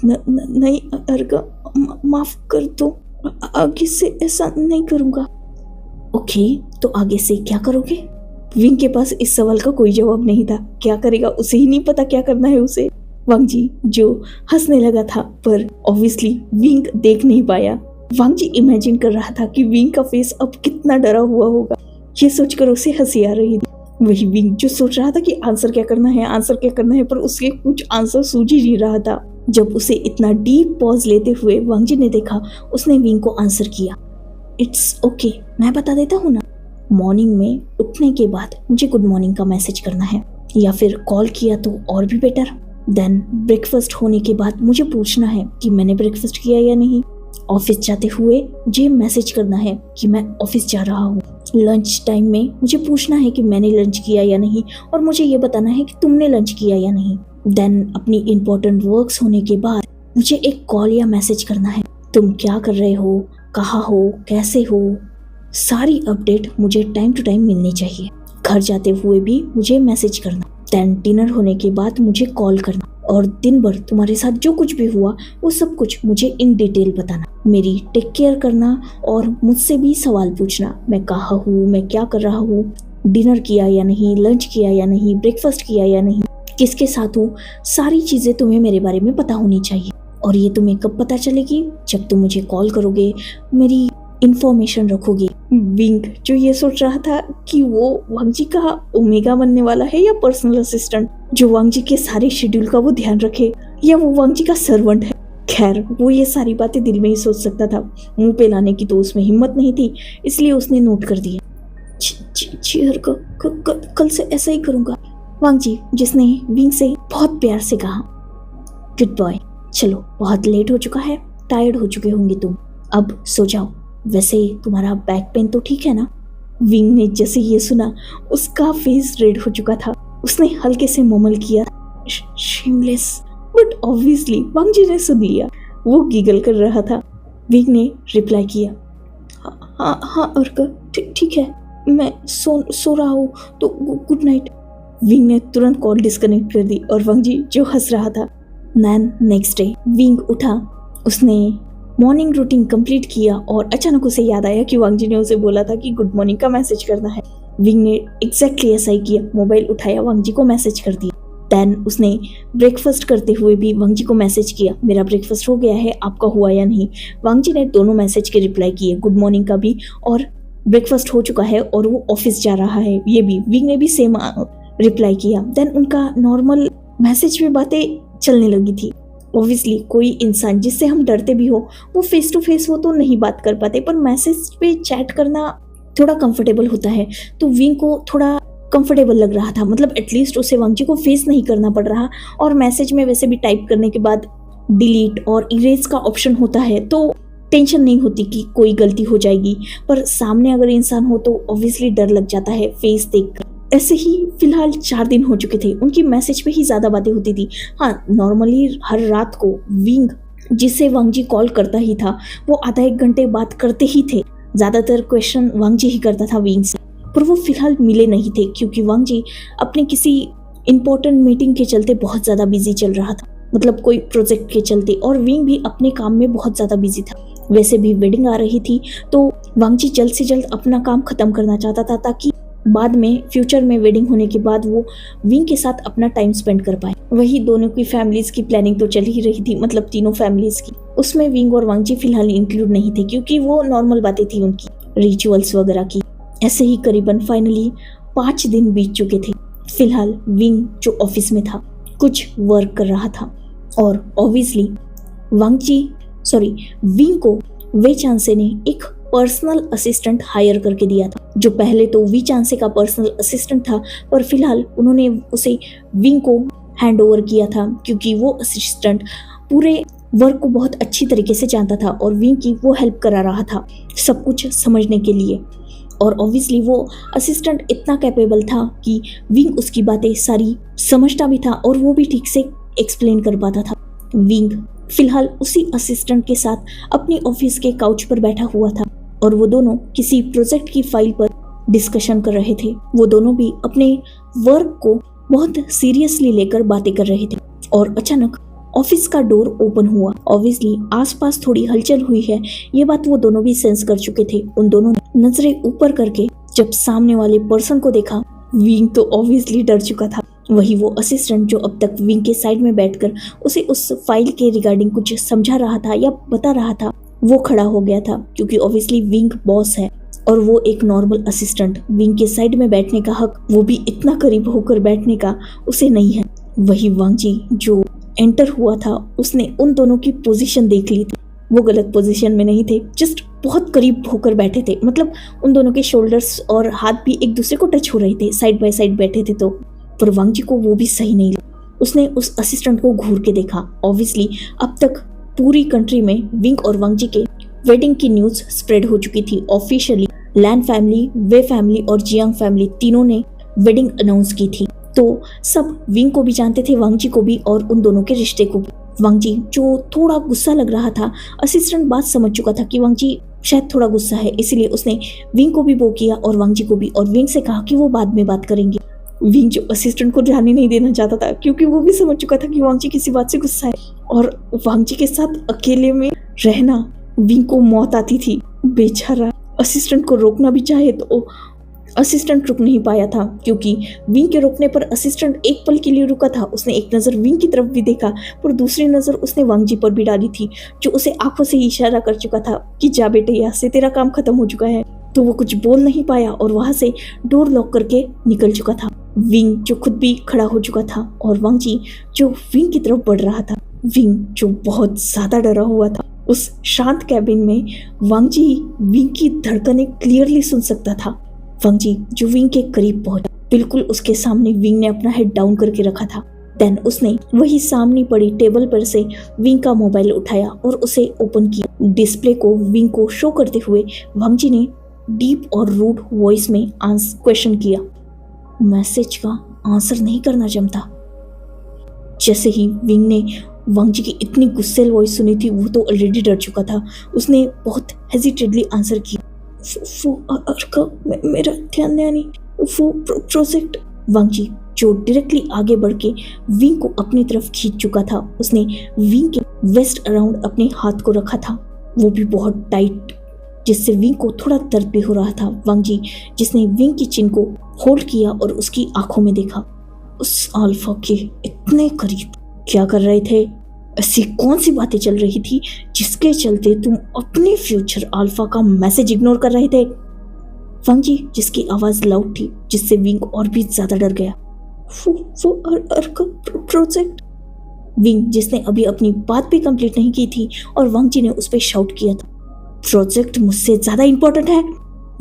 नहीं अर्क, माफ कर दो, आगे से ऐसा नहीं करूँगा। ओके, तो आगे से क्या करोगे? विंग के पास इस सवाल का कोई जवाब नहीं था। क्या करेगा उसे ही नहीं पता क्या करना है उसे। वांग जी जो हंसने लगा था, पर ऑब्वियसली विंग देख नहीं पाया। वांग जी इमेजिन कर रहा था कि विंग का फेस अब कितना डरा हुआ होगा। ये सोचकर उसे हंसी आ रही थी। वही विंग जो सोच रहा था कि आंसर क्या करना है, पर उसके कुछ आंसर सूझ ही नहीं रहा था। जब उसे इतना डीप पॉज लेते हुए वांग जी ने देखा, उसने विंग को आंसर किया, इट्स ओके, मैं बता देता हूँ ना, मॉर्निंग में उठने के बाद मुझे गुड मॉर्निंग का मैसेज करना है, या फिर कॉल किया तो और भी बेटर। देन ब्रेकफास्ट होने के बाद मुझे पूछना है कि मैंने ब्रेकफास्ट किया या नहीं। ऑफिस जाते हुए मुझे मैसेज करना है कि मैं ऑफिस जा रहा हूँ। लंच टाइम में मुझे पूछना है कि मैंने लंच किया या नहीं, और मुझे ये बताना है कि तुमने लंच किया या नहीं। देन अपनी इम्पोर्टेंट वर्क्स होने के बाद मुझे एक कॉल या मैसेज करना है, तुम क्या कर रहे हो, कहाँ हो, कैसे हो, सारी अपडेट मुझे टाइम टू टाइम मिलनी चाहिए। घर जाते हुए भी मुझे मैसेज करना। देन डिनर होने के बाद मुझे कॉल करना और दिन भर तुम्हारे साथ जो कुछ भी हुआ वो सब कुछ मुझे इन डिटेल बताना। मेरी टेक केयर करना और मुझसे भी सवाल पूछना, मैं कहाँ हूँ, मैं क्या कर रहा हूँ, डिनर किया या नहीं, लंच किया या नहीं, ब्रेकफास्ट किया या नहीं, किसके साथ हूँ, सारी चीज़ें तुम्हें मेरे बारे में पता होनी चाहिए। और ये तुम्हें कब पता चलेगी? जब तुम मुझे कॉल करोगे, मेरी इंफॉर्मेशन रखोगे। विंग जो ये सोच रहा था कि वो वांग जी का ओमेगा बनने वाला है या पर्सनल असिस्टेंट जो वांग जी के सारे शेड्यूल का वो ध्यान रखे, या वो वांग जी का सर्वेंट है। खैर वो ये सारी बातें दिल में ही सोच सकता था, मुंह पे लाने की तो उसमें हिम्मत नहीं थी, इसलिए उसने नोट कर दिया। चियर कल से ऐसा ही करूंगा, वांग जी जिसने विंग से बहुत प्यार से कहा। गुड बॉय, चलो बहुत लेट हो चुका है, टायर्ड हो चुके होंगे तुम, अब सो जाओ। वैसे तुम्हारा बैक पेन तो ठीक है ना? विंग ने जैसे ये सुना उसका फेस रेड हो चुका था। उसने हल्के से मुमल किया, शेमलेस, बट ऑब्वियसली वांग जी ने सुन लिया। वो गिगल कर रहा था। विंग ने रिप्लाई किया, हाँ अर्का, ठीक है, मैं सो रहा हूँ, तो गुड नाइट। विंग ने तुरंत कॉल डिस्कनेक्ट कर दी और वांग जी जो हंस रहा था। नेक्स्ट डे विंग उठा, उसने मॉर्निंग रूटीन कंप्लीट किया और अचानक उसे याद आया कि वांग जी ने उसे बोला था कि गुड मॉर्निंग का मैसेज करना है। विंग ने एग्जैक्टली ऐसा ही किया, मोबाइल उठाया, वांग जी को मैसेज कर दिया। देन उसने ब्रेकफास्ट करते हुए भी वांग जी को मैसेज किया, मेरा ब्रेकफास्ट हो गया है, आपका हुआ या नहीं। वांग जी ने दोनों मैसेज के रिप्लाई किए, गुड मॉर्निंग का भी और ब्रेकफास्ट हो चुका है और वो ऑफिस जा रहा है, ये भी। विंग ने भी सेम रिप्लाई किया। देन उनका नॉर्मल मैसेज में बातें चलने लगी थी। ऑब्वियसली कोई इंसान जिससे हम डरते भी हो वो फेस टू फेस वो तो नहीं बात कर पाते, पर मैसेज पे चैट करना थोड़ा कंफर्टेबल होता है। तो विंग को थोड़ा कंफर्टेबल लग रहा था, मतलब एटलीस्ट उसे वांग जी को फेस नहीं करना पड़ रहा। और मैसेज में वैसे भी टाइप करने के बाद डिलीट और इरेज का ऑप्शन होता है, तो टेंशन नहीं होती कि कोई गलती हो जाएगी। पर सामने अगर इंसान हो तो ऑब्वियसली डर लग जाता है फेस देखकर। ऐसे ही फिलहाल 4 दिन हो चुके थे, उनकी मैसेज पे ही ज्यादा बातें होती थी। हाँ, नॉर्मली हर रात को विंग जिससे वांग जी कॉल करता ही था वो आधा एक घंटे बात करते ही थे। ज्यादातर क्वेश्चन वांग जी ही करता था विंग से, पर वो फिलहाल मिले नहीं थे क्योंकि वांग जी अपने किसी इंपॉर्टेंट मीटिंग के चलते बहुत ज्यादा बिजी चल रहा था, मतलब कोई प्रोजेक्ट के चलते। और विंग भी अपने काम में बहुत ज्यादा बिजी था। वैसे भी वेडिंग आ रही थी तो वांग जी जल्द से जल्द अपना काम खत्म करना चाहता था ताकि बाद में फ्यूचर में वेडिंग होने के बाद वो विंग के साथ अपना टाइम स्पेंड कर पाए। वही दोनों की फैमिलीज की प्लानिंग तो चल ही रही थी, मतलब तीनों फैमिलीज की। उसमें विंग और वांग जी फिलहाल इंक्लूड नहीं थे क्योंकि वो नॉर्मल बातें थी उनकी, रिचुअल्स वगैरह की। ऐसे ही करीबन फाइनली 5 दिन बीत चुके थे। फिलहाल विंग जो ऑफिस में था कुछ वर्क कर रहा था और ऑब्वियसली विंग को वे चांसे ने एक पर्सनल असिस्टेंट हायर करके दिया था, जो पहले तो वी चांसे का पर्सनल असिस्टेंट था, पर फिलहाल उन्होंने उसे विंग को हैंड ओवर किया था क्योंकि वो असिस्टेंट पूरे वर्क को बहुत अच्छी तरीके से जानता था और विंग की वो हेल्प करा रहा था सब कुछ समझने के लिए। और ऑब्वियसली वो असिस्टेंट इतना कैपेबल था कि विंग उसकी बातें सारी समझता भी था और वो भी ठीक से एक्सप्लेन कर पाता था। विंग फिलहाल उसी असिस्टेंट के साथ अपनी ऑफिस के काउच पर बैठा हुआ था और वो दोनों किसी प्रोजेक्ट की फाइल पर डिस्कशन कर रहे थे। वो दोनों भी अपने वर्क को बहुत सीरियसली लेकर बातें कर रहे थे और अचानक ऑफिस का डोर ओपन हुआ। ऑब्वियसली आसपास थोड़ी हलचल हुई है, ये बात वो दोनों भी सेंस कर चुके थे। उन दोनों ने नजरें ऊपर करके जब सामने वाले पर्सन को देखा, विंग तो ऑब्वियसली डर चुका था। वही वो असिस्टेंट जो अब तक विंग के साइड में बैठकर उसे उस फाइल के रिगार्डिंग कुछ समझा रहा था या बता रहा था, वो खड़ा हो गया था क्योंकि ऑब्वियसली विंग बॉस है और वो एक नॉर्मल असिस्टेंट। विंग के साइड में बैठने का हक, वो भी इतना करीब होकर बैठने का, उसे नहीं है। वही वांग जी जो एंटर हुआ था उसने उन दोनों की पोजीशन देख ली थी। वो गलत पोजीशन में नहीं थे, जस्ट बहुत करीब होकर बैठे थे, मतलब उन दोनों के शोल्डर्स और हाथ भी एक दूसरे को टच हो रहे थे, साइड बाय साइड बैठे थे। तो पर वांग जी को वो भी सही नहीं लगा। उसने उस असिस्टेंट को घूर के देखा। ऑब्वियसली अब तक पूरी कंट्री में विंग और वांग जी के वेडिंग की न्यूज स्प्रेड हो चुकी थी। ऑफिशियली लैन फैमिली, वे फैमिली और जियांग फैमिली तीनों ने वेडिंग अनाउंस की थी। तो सब विंग को भी जानते थे, वांग जी को भी और उन दोनों के रिश्ते को भी। वांग जी जो थोड़ा गुस्सा लग रहा था, असिस्टेंट बात समझ चुका था कि वांग जी शायद थोड़ा गुस्सा है, इसलिए उसने विंग को भी वो किया और वांग जी को भी, और विंग से कहा कि वो बाद में बात करेंगे। विंग जो असिस्टेंट को जाने नहीं देना चाहता था, क्योंकि वो भी समझ चुका था कि वांगजी किसी बात से गुस्सा है और वांगजी के साथ अकेले में रहना विंग को मौत आती थी। बेचारा असिस्टेंट को रोकना भी चाहे तो असिस्टेंट रुक नहीं पाया था, क्योंकि विंग के रोकने पर असिस्टेंट एक पल के लिए रुका था। उसने एक नज़र विंग की तरफ भी देखा, पर दूसरी नज़र उसने वांगजी पर भी डाली थी, जो उसे आंखों से इशारा कर चुका था कि जा बेटे, यहाँ से तेरा काम खत्म हो चुका है। तो वो कुछ बोल नहीं पाया और वहां से डोर लॉक करके निकल चुका था। विंग जो खुद भी खड़ा हो चुका था और वांगजी जो विंग की तरफ बढ़ रहा था। विंग जो बहुत ज्यादा डरा हुआ था। उस शांत कैबिन में वांगजी विंग की धड़कनें क्लियरली सुन सकता था। वांगजी जो विंग के करीब पहुंचा, बिल्कुल उसके सामने विंग ने अपना हेड डाउन करके रखा था। देन उसने वही सामने पड़ी टेबल पर से विंग का मोबाइल उठाया और उसे ओपन किया। डिस्प्ले को विंग को शो करते हुए वांगजी ने डीप और रूड वॉइस में क्वेश्चन किया। मैसेज का आंसर नहीं करना जमता। जैसे ही विंग ने वांगजी की इतनी गुस्सेल वॉइस सुनी थी, वो तो ऑलरेडी डर चुका था। उसने बहुत हेजिटेडली आंसर किया, वो अर्का, मेरा ध्यान नहीं, वो प्रोजेक्ट। वांगजी जो डायरेक्टली आगे बढ़ के विंग को अपनी तरफ खींच चुका था, उसने विंग के वेस्ट अराउंड अपने हाथ को रखा था, वो भी बहुत टाइट, जिससे विंग को थोड़ा दर्द भी हो रहा था। वांगजी जिसने विंग की चिन को होल्ड किया और उसकी आंखों में देखा, उस अल्फा के इतने करीब क्या कर रहे थे? ऐसी कौन सी बातें चल रही थी जिसके चलते तुम अपने फ्यूचर अल्फा का मैसेज इग्नोर कर रहे थे? वांगजी जिसकी आवाज लाउड थी, जिससे विंग और भी ज्यादा डर गया। वो अर्का प्रोजेक्ट। विंग जिसने अभी अपनी बात भी कंप्लीट नहीं की थी और वांगजी ने उस पर शाउट किया था, प्रोजेक्ट मुझसे ज्यादा इंपॉर्टेंट है।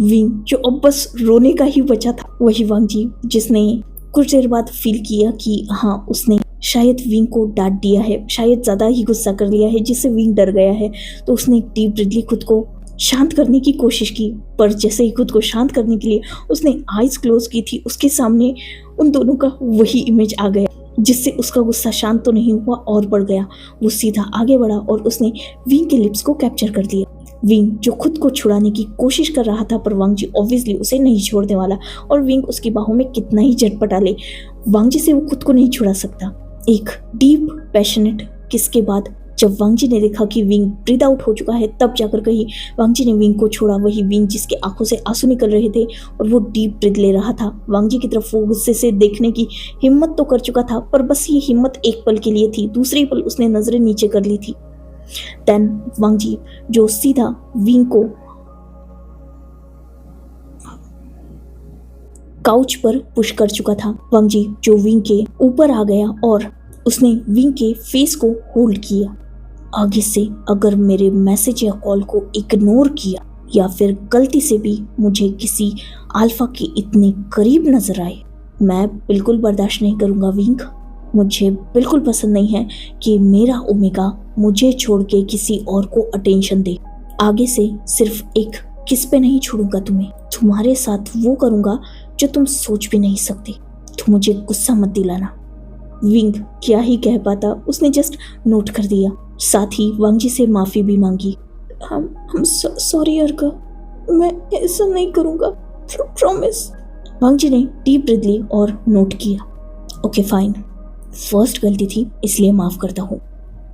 विंग जो अब बस रोने का ही बचा था। वही वांगजी जिसने कुछ देर बाद फील किया कि हाँ, उसने शायद विंग को डांट दिया है, शायद ज्यादा ही गुस्सा कर लिया है, जिससे विंग डर गया है। तो उसने एक डीप ब्रीथ ली, खुद को शांत करने की कोशिश की, पर जैसे ही खुद को शांत करने के लिए उसने आईज क्लोज की थी, उसके सामने उन दोनों का वही इमेज आ गया, जिससे उसका गुस्सा शांत तो नहीं हुआ और बढ़ गया। वो सीधा आगे बढ़ा और उसने विंग के लिप्स को कैप्चर कर लिया। विंग जो खुद को छुड़ाने की कोशिश कर रहा था, पर वांगजी ऑब्वियसली उसे नहीं छोड़ने वाला, और विंग उसकी बाहों में कितना ही झटपटा ले, वांगजी से वो खुद को नहीं छुड़ा सकता। एक डीप पैशनेट किस के बाद जब वांगजी ने देखा कि विंग ब्रीद आउट हो चुका है, तब जाकर कहीं वांगजी ने विंग को छोड़ा। वही विंग जिसके आंखों से आंसू निकल रहे थे और वो डीप ब्रीद ले रहा था। वांगजी की तरफ वो गुस्से से देखने की हिम्मत तो कर चुका था, पर बस ये हिम्मत एक पल के लिए थी, दूसरे पल उसने नजरें नीचे कर ली थी। देन वांगजी जो सीधा विंग को काउच पर पुश कर चुका था। वांगजी जो विंग के ऊपर आ गया और उसने विंग के फेस को होल्ड किया। आगे से अगर मेरे मैसेज या कॉल को इग्नोर किया या फिर गलती से भी मुझे किसी अल्फा के इतने करीब नजर आए, मैं बिल्कुल बर्दाश्त नहीं करूंगा विंग। मुझे बिल्कुल पसंद नहीं है कि मेरा ओमेगा मुझे छोड़ के किसी और को अटेंशन दे। आगे से सिर्फ एक किस पे नहीं छोड़ूंगा तुम्हें, तुम्हारे साथ वो करूंगा जो तुम सोच भी नहीं सकते। तो मुझे गुस्सा मत दिलाना। विंग क्या ही कह पाता, उसने जस्ट नोट कर दिया। साथ ही वांगजी से माफी भी मांगी। हम सॉरी अर्का, मैं ऐसा नहीं करूंगा, प्रॉमिस। वांगजी ने डीप ब्रीथ ली और नोट किया। ओके फाइन, फर्स्ट गलती थी इसलिए माफ करता हूँ,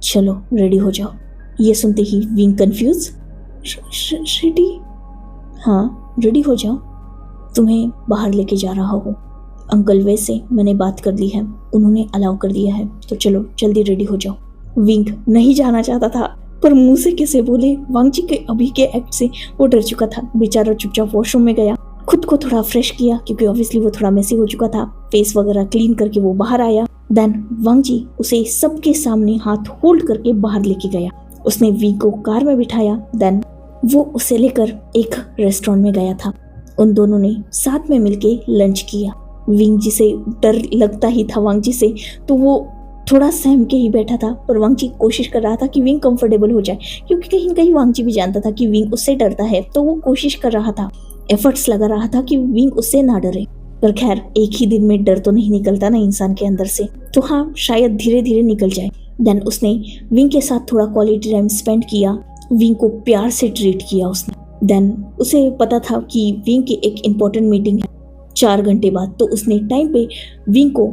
चलो रेडी हो जाओ। ये सुनते ही विंग कंफ्यूज, रेडी? हाँ रेडी हो जाओ, तुम्हें बाहर लेके जा रहा हूँ। अंकल वैसे मैंने बात कर ली है, उन्होंने अलाउ कर दिया है, तो चलो जल्दी रेडी हो जाओ। विंग नहीं जाना चाहता था, पर मुंह से कैसे बोले। वांगजी के अभी के एक्ट से वो डर चुका था। बेचारा चुपचाप वॉशरूम में गया, खुद को थोड़ा फ्रेश किया, क्योंकि ऑब्वियसली वो थोड़ा मेसी हो चुका था। फेस वगैरह क्लीन करके वो बाहर आया। देन वांगजी उसे सबके सामने हाथ होल्ड करके बाहर लेके गया। उसने विंग को कार में बिठाया। देन वो उसे लेकर एक रेस्टोरेंट में गया था। उन दोनों ने साथ में मिलके लंच किया। विंग जिसे डर लगता ही था वांगजी से, तो वो थोड़ा सहम के ही बैठा था, पर वांगजी कोशिश कर रहा था कि विंग कंफर्टेबल हो जाए, क्योंकि कहीं न कहीं वांगजी भी जानता था कि विंग उससे डरता है, तो वो कोशिश कर रहा था, एफर्ट्स लगा रहा था कि विंग उससे ना डरे। पर खैर, एक ही दिन में डर तो नहीं निकलता ना इंसान के अंदर से, तो हाँ शायद धीरे धीरे निकल जाए। देन उसने विंग के साथ थोड़ा क्वालिटी टाइम स्पेंड किया। विंग को प्यार से ट्रीट किया उसने। देन उसे पता था कि विंग की एक इम्पोर्टेंट मीटिंग है, 4 घंटे बाद तो उसने टाइम पे विंग को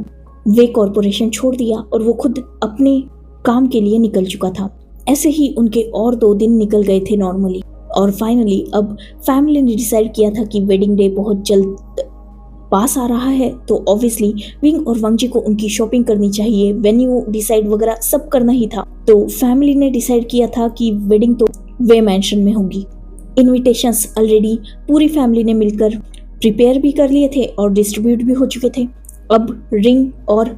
वे कॉरपोरेशन छोड़ दिया और वो खुद अपने काम के लिए निकल चुका था। ऐसे ही उनके और 2 दिन निकल गए थे नॉर्मली, और फाइनली अब फैमिली ने डिसाइड किया था कि वेडिंग डे बहुत जल्द पास आ रहा है, तो ऑब्वियसली विंग और वांग जी को उनकी शॉपिंग करनी चाहिए, वेन्यू डिसाइड वगैरह सब करना ही था। तो फैमिली ने डिसाइड किया था कि वेडिंग तो वे मैंशन में होगी। इनविटेशंस ऑलरेडी पूरी फैमिली ने मिलकर प्रिपेयर भी कर लिए थे और डिस्ट्रीब्यूट भी हो चुके थे। अब रिंग और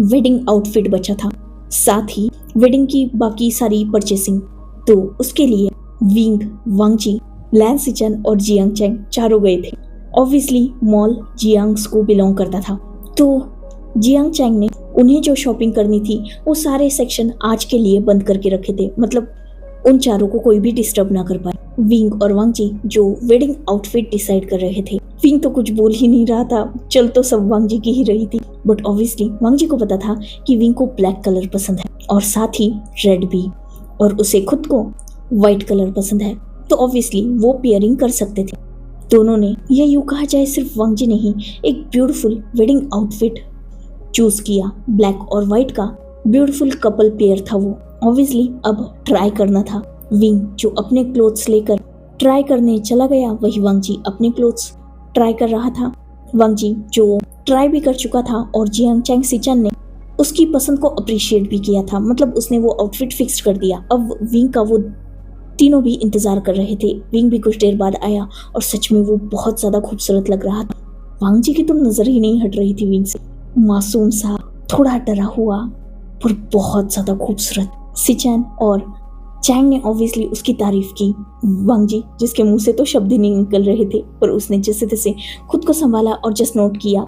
वेडिंग आउटफिट बचा था, साथ ही वेडिंग की बाकी सारी परचेसिंग। तो उसके लिए विंग, वांग जी, लैन सिचन और जियांग चैंग चारों गए थे। ऑब्वियसली मॉल जियांग्स को बिलोंग करता था, तो जियांग चैंग ने उन्हें जो शॉपिंग करनी थी वो सारे सेक्शन आज के लिए बंद करके रखे थे, मतलब उन चारों को कोई भी डिस्टर्ब ना कर पाए। विंग और वांग जी जो वेडिंग आउटफिट डिसाइड कर रहे थे, विंग तो कुछ बोल ही नहीं रहा था, चल तो सब वांग जी की ही रही थी। बट ऑब्वियसली वांग जी को पता था कि विंग को ब्लैक कलर पसंद है और साथ ही रेड भी, और उसे खुद को व्हाइट कलर पसंद है, तो ऑब्वियसली वो पेयरिंग कर सकते थे। दोनों ने, या यूं कहा जाए सिर्फ वांग जी नहीं, एक ब्यूटीफुल वेडिंग आउटफिट चूज किया। ब्लैक और व्हाइट का ब्यूटीफुल कपल पेयर था वो। ऑब्वियसली अब ट्राई करना था। विंग जो अपने क्लोथ्स लेकर ट्राई करने चला गया, वही वांग जी अपने क्लोथ्स ट्राई कर रहा था। वांग जी जो ट्राई भी कर चुका था और जियांग चैंग सिचन ने उसकी पसंद को अप्रिशिएट भी किया था, मतलब उसने वो आउटफिट फिक्स कर दिया। अब विंग का वो तीनों भी इंतजार कर रहे थे। विंग भी कुछ देर बाद आया और सच में वो बहुत ज्यादा खूबसूरत लग रहा था। वांग जी की तो नजर ही नहीं हट रही थी विंग से, मासूम सा, थोड़ा डरा हुआ पर बहुत ज्यादा खूबसूरत। सिचन और चैंग ने ऑब्वियसली उसकी तारीफ की। वांग जी जिसके मुंह से तो शब्द ही नहीं निकल रहे थे, पर उसने जैसे तैसे खुद को संभाला और जस्ट नोट किया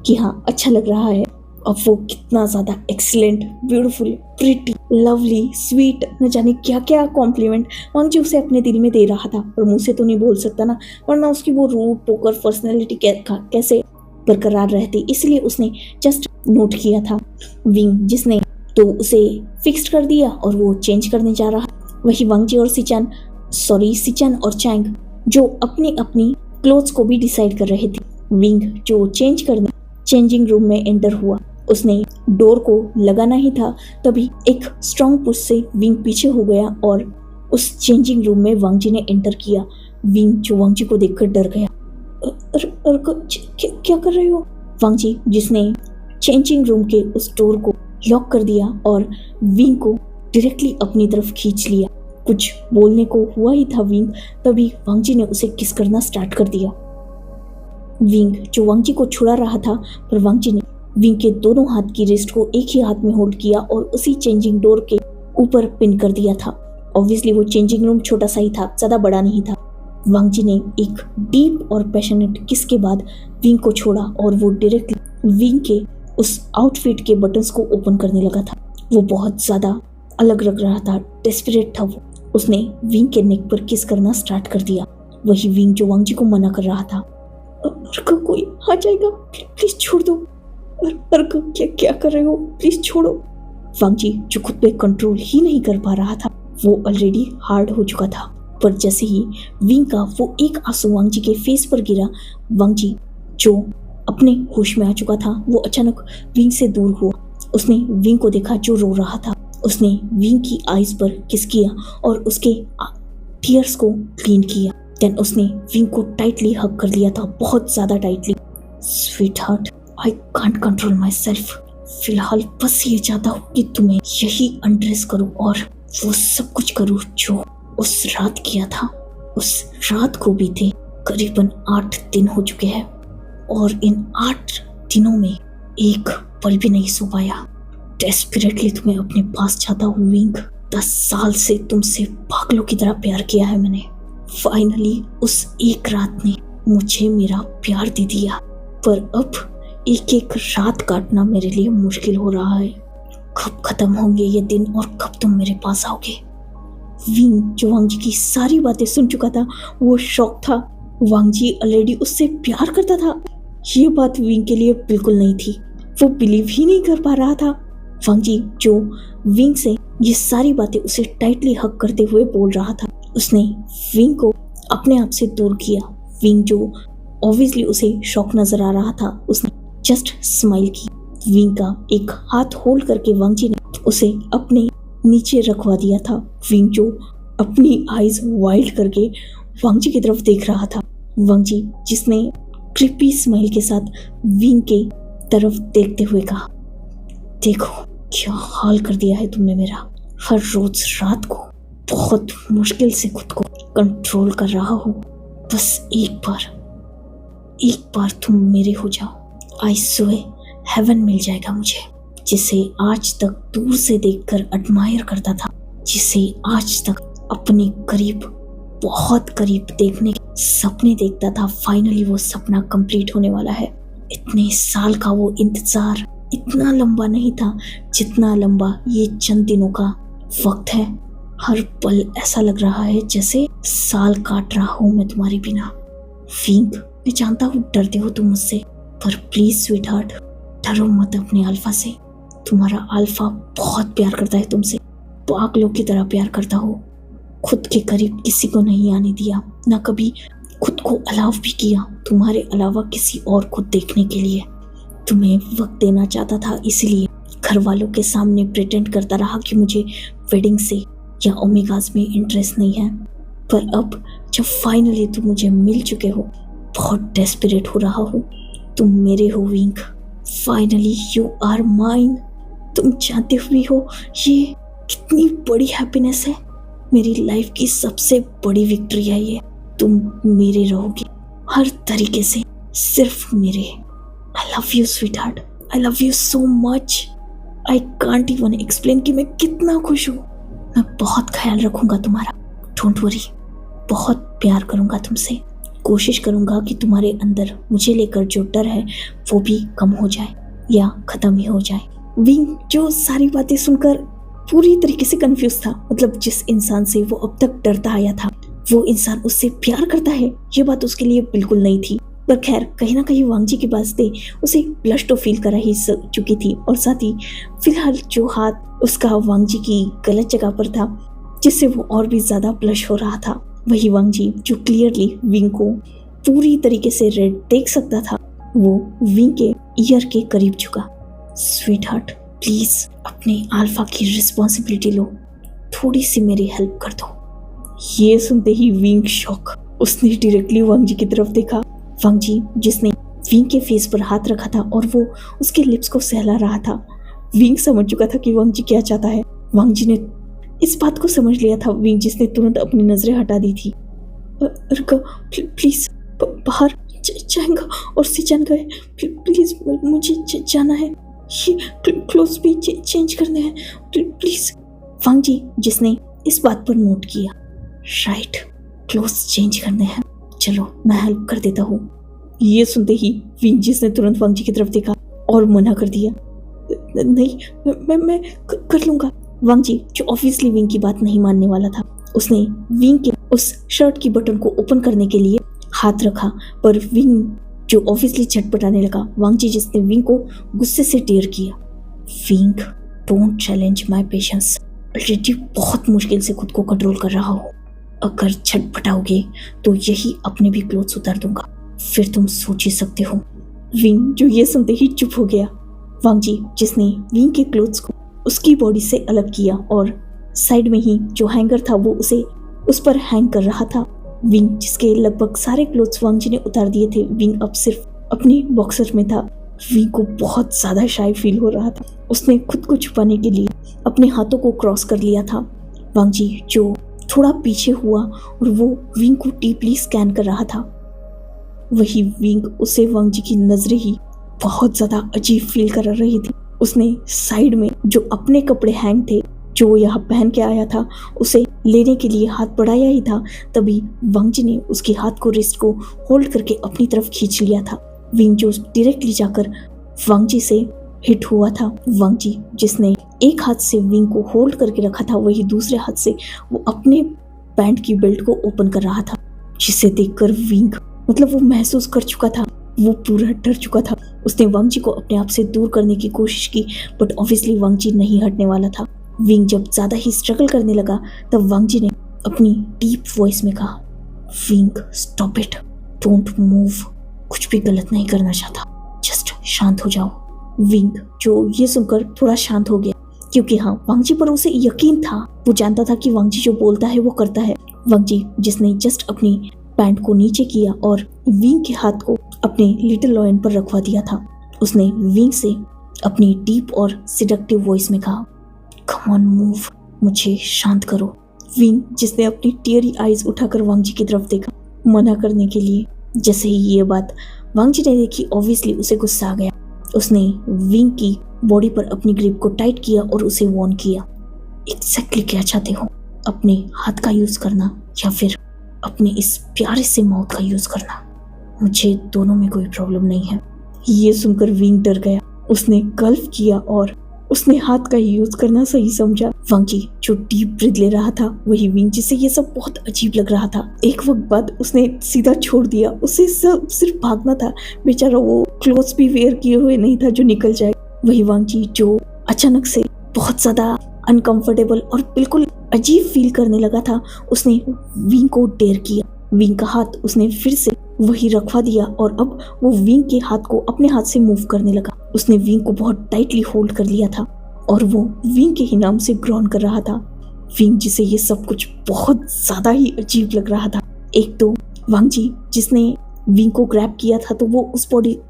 कि हाँ अच्छा लग रहा है। अब वो कितना ज्यादा excellent, beautiful, pretty, lovely, sweet, न जाने क्या क्या कॉम्प्लीमेंट वांग जी उसे अपने दिल में दे रहा था, पर मुंह से तो नहीं बोल सकता ना, वरना उसकी वो रूट टोकर पर्सनैलिटी कैसे बरकरार रहती, इसलिए उसने जस्ट नोट किया था। विंग जिसने तो उसे फिक्स्ड कर दिया और वो चेंज करने जा रहा। वही वांग जी और सिचन और चैंग जो अपनी अपनी क्लोथ्स को भी डिसाइड कर रहे थे। विंग जो चेंज करने चेंजिंग रूम में एंटर हुआ, उसने डोर को लगाना ही था, तभी एक स्ट्रॉन्ग पुश से विंग पीछे हो गया और उस चेंजिंग रूम में वांग जी ने एंटर किया। विंग जो वांग जी को देखकर डर गया। क्या कर रहे हो? वांग जी जिसने चेंजिंग रूम के उस डोर को लॉक कर दिया और विंग को डायरेक्टली अपनी तरफ खींच लिया। कुछ बोलने को हुआ ही था विंग, तभी वांग जी ने उसे किस करना स्टार्ट कर दिया। विंग जो वांग जी को छुड़ा रहा था, पर वांग जी ने विंग के दोनों हाथ की रिस्ट को एक ही हाथ में होल्ड किया और उसी चेंजिंग डोर के ऊपर पिन कर दिया था। ऑब्वियसली वो चेंजिंग रूम छोटा सा ही था, ज्यादा बड़ा नहीं था। वांग जी ने एक डीप और पैशनेट किस के बाद विंग को छोड़ा और वो डायरेक्टली विंग के उस आउटफिट के बटन्स को ओपन करने लगा था। वो बहुत ज्यादा अलग लग रहा था, डेस्परेट था वो। उसने विंग के नेक पर किस करना स्टार्ट कर दिया। वही विंग जो वांग जी को मना कर रहा था, कोई आ जाएगा, प्लीज छोड़ दो। क्या कर रहे हो, प्लीज छोड़ो। वांग जी जो खुद पे कंट्रोल ही नहीं कर पा रहा था, वो ऑलरेडी हार्ड हो चुका था। पर जैसे ही विंग का वो एक आंसू वांग जी के फेस पर गिरा, वांग जी जो अपने होश में आ चुका था, वो अचानक विंग से दूर हुआ। उसने विंग को देखा जो रो रहा था। उसने विंग की आईज पर किस किया और उसके टीयर्स को क्लीन किया। देन उसने विंग को टाइटली हग कर लिया था, बहुत ज्यादा tightly. Sweet heart, I can't control my self. फिलहाल बस ये चाहता हूँ कि तुम्हें यही अनड्रेस करूँ और वो सब कुछ करूँ जो उस रात किया था। उस रात को बीते करीबन 8 दिन हो चुके हैं और इन 8 दिनों में एक पल भी नहीं सो पाया। डेस्परेटली तुम्हें अपने पास चाहता हूँ विंग। 10 साल से तुमसे पागलों की तरह प्यार किया है मैंने। फाइनली उस एक रात ने मुझे मेरा प्यार दे दिया, पर अब एक एक रात काटना मेरे लिए मुश्किल हो रहा है। कब खत्म होंगे ये दिन और कब तुम मेरे पास आओगे? विंग जो वांग जी की सारी बातें सुन चुका था, वो शॉक था। वांग जी ऑलरेडी उससे प्यार करता था। ये बात विंग के लिए बिल्कुल नहीं थी, वो बिलीव ही नहीं कर पा रहा था। वांग जी जो विंग से ये सारी बातें उसे टाइटली हग करते हुए बोल रहा था, उसने विंग को अपने आप से दूर किया। विंग जो ऑब्वियसली उसे शॉक नजर आ रहा था। उसने जस्ट स्माइल की। विंग का एक हाथ होल्ड करके वांग जी ने उसे अपने नीचे रखवा दिया था। विंग जो अपनी आईज वाइड करके वांग जी की तरफ देख रहा था। वांग जी जिसने क्रिपी स्माइल के साथ विंग के तरफ देखते हुए कहा, देखो क्या हाल कर दिया है तुमने मेरा। हर रोज रात को बहुत मुश्किल से खुद को कंट्रोल कर रहा हूँ। बस एक बार तुम मेरे हो जाओ। आई स्वे हेवन मिल जाएगा मुझे, जिसे आज तक दूर से देखकर एडमायर करता था, जिसे आज तक अपने करीब, बहुत करीब देखने के सपने देखता था। फाइनली वो सपना कंप्लीट होने वाला है। इतने साल का वो इंतजार इतना लंबा नहीं था जितना लंबा ये चंद दिनों का वक्त है। हर पल ऐसा लग रहा है जैसे साल काट रहा हूँ मैं तुम्हारे बिना। विंग, मैं जानता हूँ डरते हो तुम मुझसे, पर प्लीज स्वीटहार्ट, डरो मत अपने अल्फा से। तुम्हारा अल्फा बहुत प्यार करता है तुमसे, पागलों की तरह प्यार करता हो। खुद के करीब किसी को नहीं आने दिया, ना कभी खुद को अलाउ भी किया तुम्हारे अलावा किसी और को देखने के लिए। तुम्हें वक्त देना चाहता था, इसलिए घर वालों के सामने प्रिटेंड करता रहा कि मुझे वेडिंग से या ओमेगास में इंटरेस्ट नहीं है। पर अब जब फाइनली तुम मुझे मिल चुके हो, बहुत डेस्परेट हो रहा हूँ। तुम मेरे हो विंग, फाइनली यू आर माइन। तुम जानते हुए हो ये कितनी बड़ी हैप्पीनेस है। मेरी लाइफ की सबसे बड़ी विक्ट्री है ये। तुम मेरे रहोगे हर तरीके से, सिर्फ मेरे। I love you sweetheart, I love you so much. I can't even explain कि मैं कितना खुश हूँ। मैं बहुत ख्याल रखूंगा तुम्हारा, डोंट वरी। बहुत प्यार करूंगा तुमसे। कोशिश करूंगा कि तुम्हारे अंदर मुझे लेकर जो डर है वो भी कम हो जाए या खत्म ही हो जाए। विंग जो सारी बातें सुनकर पूरी तरीके से कंफ्यूज था। मतलब जिस इंसान से वो अब तक डरता आया था, वो इंसान उससे प्यार करता है, ये बात उसके लिए बिल्कुल नहीं थी। पर खैर, कहीं ना कहीं वांग जी की बातें उसे ब्लश तो फील करा ही चुकी थी। और साथ ही फिलहाल जो हाथ उसका वांग जी की गलत जगह पर था, जिससे वो और भी ज्यादा ब्लश हो रहा था, वही वांग जी जो क्लियरली विंग को पूरी तरीके से रेड देख सकता था, वो विंग के ईयर के करीब झुका। स्वीटहार्ट, प्लीज अपने अल्फा की रिस्पॉन्सिबिलिटी लो, थोड़ी सी मेरी हेल्प कर दो। ये सुनते ही विंग शॉक, उसने डायरेक्टली वांग जी की तरफ देखा। वांग जी जिसने विंग के फेस पर हाथ रखा था और वो उसके लिप्स को सहला रहा था। विंग समझ चुका था कि वांग जी क्या चाहता है। वांग जी ने इस बात को समझ लिया था। विंग जिसने तुरंत अपनी नजरें हटा दी थी। रुको प्लीज, बाहर जाएगा और सिचन गए, प्लीज मुझे जाना है, ये क्लोथ्स भी चेंज करने हैं, प्लीज। वांग जी जिसने इस बात पर नोट किया, राइट, क्लोथ्स चेंज करने हैं, चलो मैं हेल्प कर देता हूँ। ये सुनते ही विंग जिसने तुरंत वांग जी की तरफ देखा और मना कर दिया, नहीं मैं कर लूंगा। वांग जी जो ऑब्वियसली विंग की बात नहीं मानने वाला था, उसने विंग के उस शर्ट की बटन को ओपन करने के लिए हाथ रखा, पर विंग जो ऑब्वियसली झटपटाने लगा। वांग जी जिसने विंग को गुस्से से डेयर किया, wing don't challenge my patience, already बहुत मुश्किल से खुद को कंट्रोल कर रहा हूँ। अगर झटपटाओगे तो यही अपने भी क्लोथ्स उतार दूंगा, फिर तुम सोच ही सकते हो। विंग जो ये सुनते ही चुप हो गया। वांग जी जिसने विंग के क्लोथ्स को उसकी बॉडी से अलग किया और साइड में ही जो हैंगर था वो उसे उस पर हैंग कर रहा था। विंग जिसके लगभग सारे क्लोथ्स वांग जी ने उतार दिए थे, विंग अब सिर्फ अपनी बॉक्सर में था। विंग को बहुत ज्यादा शाय फील हो रहा था। उसने खुद को छुपाने के लिए अपने हाथों को क्रॉस कर लिया था। वांग जी जो थोड़ा पीछे हुआ और वो विंग को डीपली स्कैन कर रहा था। वही विंग उसे वांग जी की नजरें ही बहुत ज्यादा अजीब फील कर रही थी। उसने साइड में जो अपने कपड़े हैंग थे, जो यहाँ पहन के आया था, उसे लेने के लिए हाथ बढ़ाया ही था, तभी वांग जी ने उसके हाथ को, रिस्ट को होल्ड करके अपनी तरफ खींच लिया था। विंग जो डायरेक्टली जाकर वांग जी से हिट हुआ था। वांग जी जिसने एक हाथ से विंग को होल्ड करके रखा था, वही दूसरे हाथ से वो अपने पैंट की बेल्ट को ओपन कर रहा था, जिसे देखकर विंग मतलब वो महसूस कर चुका था, वो पूरा डर चुका था। उसने वांग जी को अपने आप से दूर करने की कोशिश की, बट ऑब्वियसली वांग जी नहीं हटने वाला था। विंग जब ज्यादा ही स्ट्रगल करने लगा, तब वांग जी ने अपनी डीप वॉइस में कहा, wing stop it, don't move, कुछ भी गलत नहीं करना चाहता, जस्ट शांत हो जाओ। विंग जो ये सुनकर थोड़ा शांत हो गया, क्योंकि हाँ, वांग जी पर उसे यकीन था। वो जानता था कि वांग जी जो बोलता है वो करता है। वांग जी जिसने जस्ट अपनी पैंट को नीचे किया और विंग के हाथ को अपने लिटिल लॉयन पर रखवा दिया था, उसने विंग से अपनी डीप और सिडक्टिव वॉइस में कहा, कम ऑन मूव, मुझे शांत करो। विंग जिसने अपनी टीयरी आईज उठाकर वांग जी की तरफ देखा मना करने के लिए। जैसे ही ये बात वांग जी ने देखी, ऑब्वियसली उसे गुस्सा आ गया। उसने विंग की बॉडी पर अपनी ग्रिप को टाइट किया और उसे वार्न किया, एग्जैक्टली क्या चाहते हो? अपने हाथ का यूज करना या फिर अपने इस प्यारे से माउथ का यूज करना? मुझे दोनों में कोई प्रॉब्लम नहीं है। ये सुनकर विंग डर गया। उसने गल्फ किया और उसने हाथ का यूज करना सही समझा। वांग जी जो डीप ब्रीथ ले रहा था वही विंग जी से ये सब बहुत अजीब लग रहा था। एक वक्त बाद उसने सीधा छोड़ दिया, उसे सब सिर्फ भागना था। बेचारा वो क्लोथ्स भी वेयर किए हुए नहीं था जो निकल जाए। वही वांग जी जो अचानक से बहुत ज्यादा अनकंफर्टेबल और बिल्कुल अजीब फील करने लगा था, उसने विंग को डेयर किया। विंग का हाथ उसने फिर से वही रखवा दिया और अब वो विंग के हाथ को अपने हाथ से मूव करने लगा। उसने विंग को बहुत टाइटली होल्ड कर लिया था और वो विंग के ही नाम से ग्रॉन कर रहा था। विंग जिसे ये सब कुछ बहुत ज्यादा ही अजीब लग रहा था। एक तो वांग जी जिसने विंग को ग्रैब किया था तो वो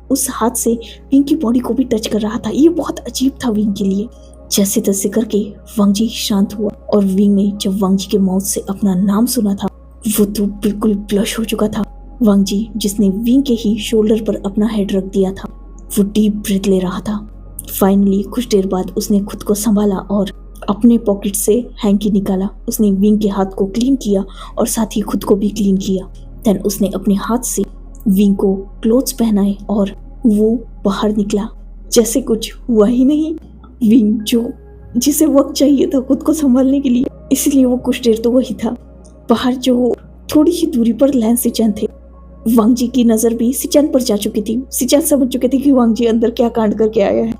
उस हाथ से विंग की बॉडी को भी टच कर रहा था। ये बहुत अजीब था विंग के लिए। जैसे तैसे करके वांग जी शांत हुआ और विंग ने जब वांग जी के माउथ से अपना नाम सुना था वो तो बिल्कुल ब्लश हो चुका था। वांग जी जिसने विंग के ही शोल्डर पर अपना हेड रख दिया था वो डीप ब्रीथ ले रहा था। फाइनली कुछ देर बाद उसने खुद को संभाला और अपने पॉकेट से हैंकी निकाला। उसने विंग के हाथ को क्लीन किया और साथ ही खुद को भी क्लीन किया। देन उसने अपने हाथ से विंग को क्लोथ्स पहनाए और वो बाहर निकला जैसे कुछ हुआ ही नहीं। विंग जो जिसे वक्त चाहिए था खुद को संभालने के लिए, इसलिए वो कुछ देर तो वही था। बाहर जो थोड़ी ही दूरी पर लैन सिचन थे। वांग जी की नजर भी सिचन पर जा चुकी थी। सिचन समझ चुके थे कि वांग जी अंदर क्या कांड करके आया है।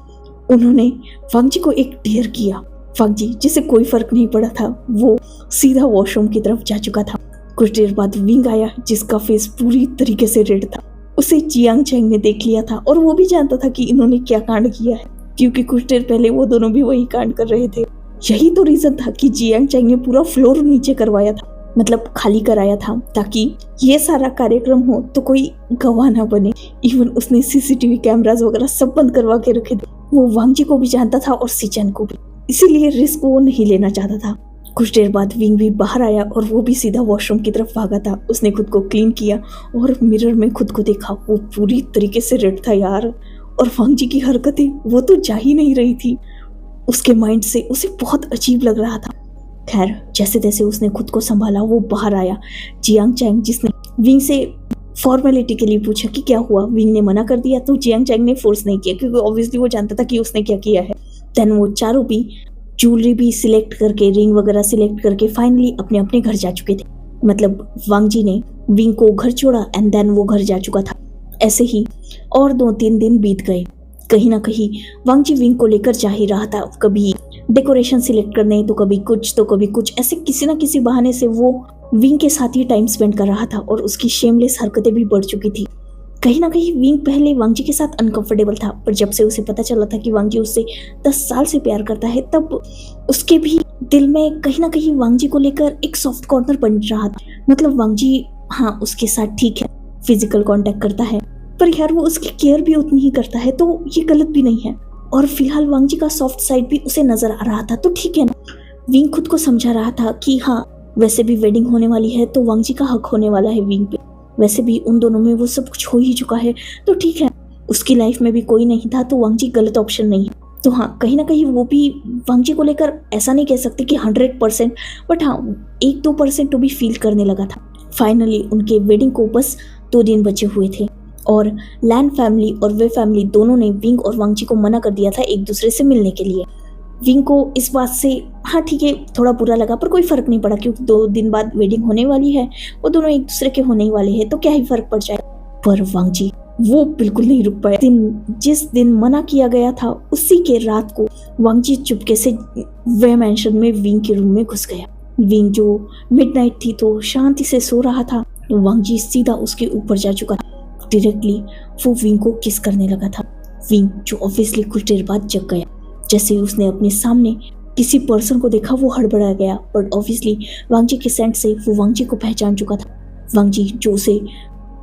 उन्होंने वांग जी को एक डेयर किया। वांग जी जिसे कोई फर्क नहीं पड़ा था वो सीधा वॉशरूम की तरफ जा चुका था। कुछ देर बाद विंग आया जिसका फेस पूरी तरीके से रेड था। उसे जियांग चैंग ने देख लिया था और वो भी जानता था कि इन्होंने क्या कांड किया है, क्योंकि कुछ देर पहले वो दोनों भी वही कांड कर रहे थे। यही तो रीजन था कि जियांग चैंग ने पूरा फ्लोर नीचे करवाया था, मतलब खाली कराया था, ताकि ये सारा कार्यक्रम हो तो कोई गवाह ना बने। इवन उसने सीसीटीवी कैमरास वगैरह सब बंद करवा के रखे थे। वो वांग जी को भी जानता था और सिचन को भी, इसीलिए रिस्क वो नहीं लेना चाहता था। कुछ देर बाद विंग भी बाहर आया और वो भी सीधा वॉशरूम की तरफ भागा था। उसने खुद को क्लीन किया और मिरर में खुद को देखा। वो पूरी तरीके से रेड था यार। और वांग जी की हरकतें वो तो जा ही नहीं रही थी। उसके माइंड से उसे बहुत अजीब लग रहा था। खैर जैसे तैसे उसने खुद को संभाला, वो बाहर आया। जियांग चैंग जिसने विंग से फॉर्मेलिटी के लिए पूछा कि क्या हुआ, विंग ने मना कर दिया तो जियांग चैंग ने फोर्स नहीं किया, क्योंकि ऑब्वियसली वो जानता था कि उसने क्या किया है। देन वो चारों भी ज्वेलरी भी सिलेक्ट करके, रिंग वगैरह सिलेक्ट करके फाइनली अपने अपने घर जा चुके थे। मतलब वांग जी ने विंग को घर छोड़ा एंड देन वो घर जा चुका था। ऐसे ही और 2-3 दिन बीत गए। कहीं ना कहीं वांग जी विंग को लेकर जा ही रहा था। कभी डेकोरेशन सिलेक्ट करने तो कभी कुछ, ऐसे किसी ना किसी बहाने से वो विंग के साथ ही टाइम स्पेंड कर रहा था और उसकी शेमलेस हरकतें भी बढ़ चुकी थी। कहीं ना कहीं विंग पहले वांग जी के साथ अनकंफर्टेबल था, पर जब से उसे पता चला था कि वांग जी उससे 10 साल से प्यार करता है, तब उसके भी दिल में कहीं ना कहीं वांग जी को लेकर एक सॉफ्ट कॉर्नर बन रहा था। मतलब वांग जी हाँ उसके साथ ठीक है, फिजिकल कांटेक्ट करता है, पर यार वो उसकी केयर भी उतनी ही करता है, तो ये गलत भी नहीं है। और फिलहाल वांग जी का सॉफ्ट साइड भी उसे नजर आ रहा था, तो ठीक है ना। विंग खुद को समझा रहा था कि हाँ वैसे भी वेडिंग होने वाली है तो वांग जी का हक होने वाला है विंग पे। वैसे भी उन दोनों में वो सब कुछ हो ही चुका है, तो ठीक है। उसकी लाइफ में भी कोई नहीं था, तो वांग जी गलत ऑप्शन नहीं है। तो हाँ कहीं ना कहीं वो भी वांग जी को लेकर ऐसा नहीं कह सकते कि 100%, बट हाँ 1-2% तो भी फील करने लगा था। फाइनली उनके वेडिंग को बस 2 दिन बचे हुए थे और लैन फैमिली और वे फैमिली दोनों ने विंग और वांग जी को मना कर दिया था एक दूसरे से मिलने के लिए। विंग को इस बात से हाँ ठीक है थोड़ा बुरा लगा, पर कोई फर्क नहीं पड़ा, क्योंकि 2 दिन बाद वेडिंग होने वाली है, वो दोनों एक दूसरे के होने ही वाले हैं, तो क्या ही फर्क पड़ जाए। पर वांग जी वो बिल्कुल नहीं रुक पाया। जिस दिन मना किया गया था उसी के रात को वांग जी चुपके से वे मैंशन में विंग के रूम में घुस गया। विंग जो मिडनाइट थी तो शांति से सो रहा था, वांग जी सीधा उसके ऊपर जा चुका था डायरेक्टली वो विंग को किस करने लगा था। विंग जो ऑब्वियसली कुछ देर बाद जग गया। जैसे ही उसने अपने सामने किसी पर्सन को देखा वो हड़बड़ा गया, बट ऑब्वियसली वांग जी के सेंट से वो वांग जी को पहचान चुका था। वांग जी जो उसे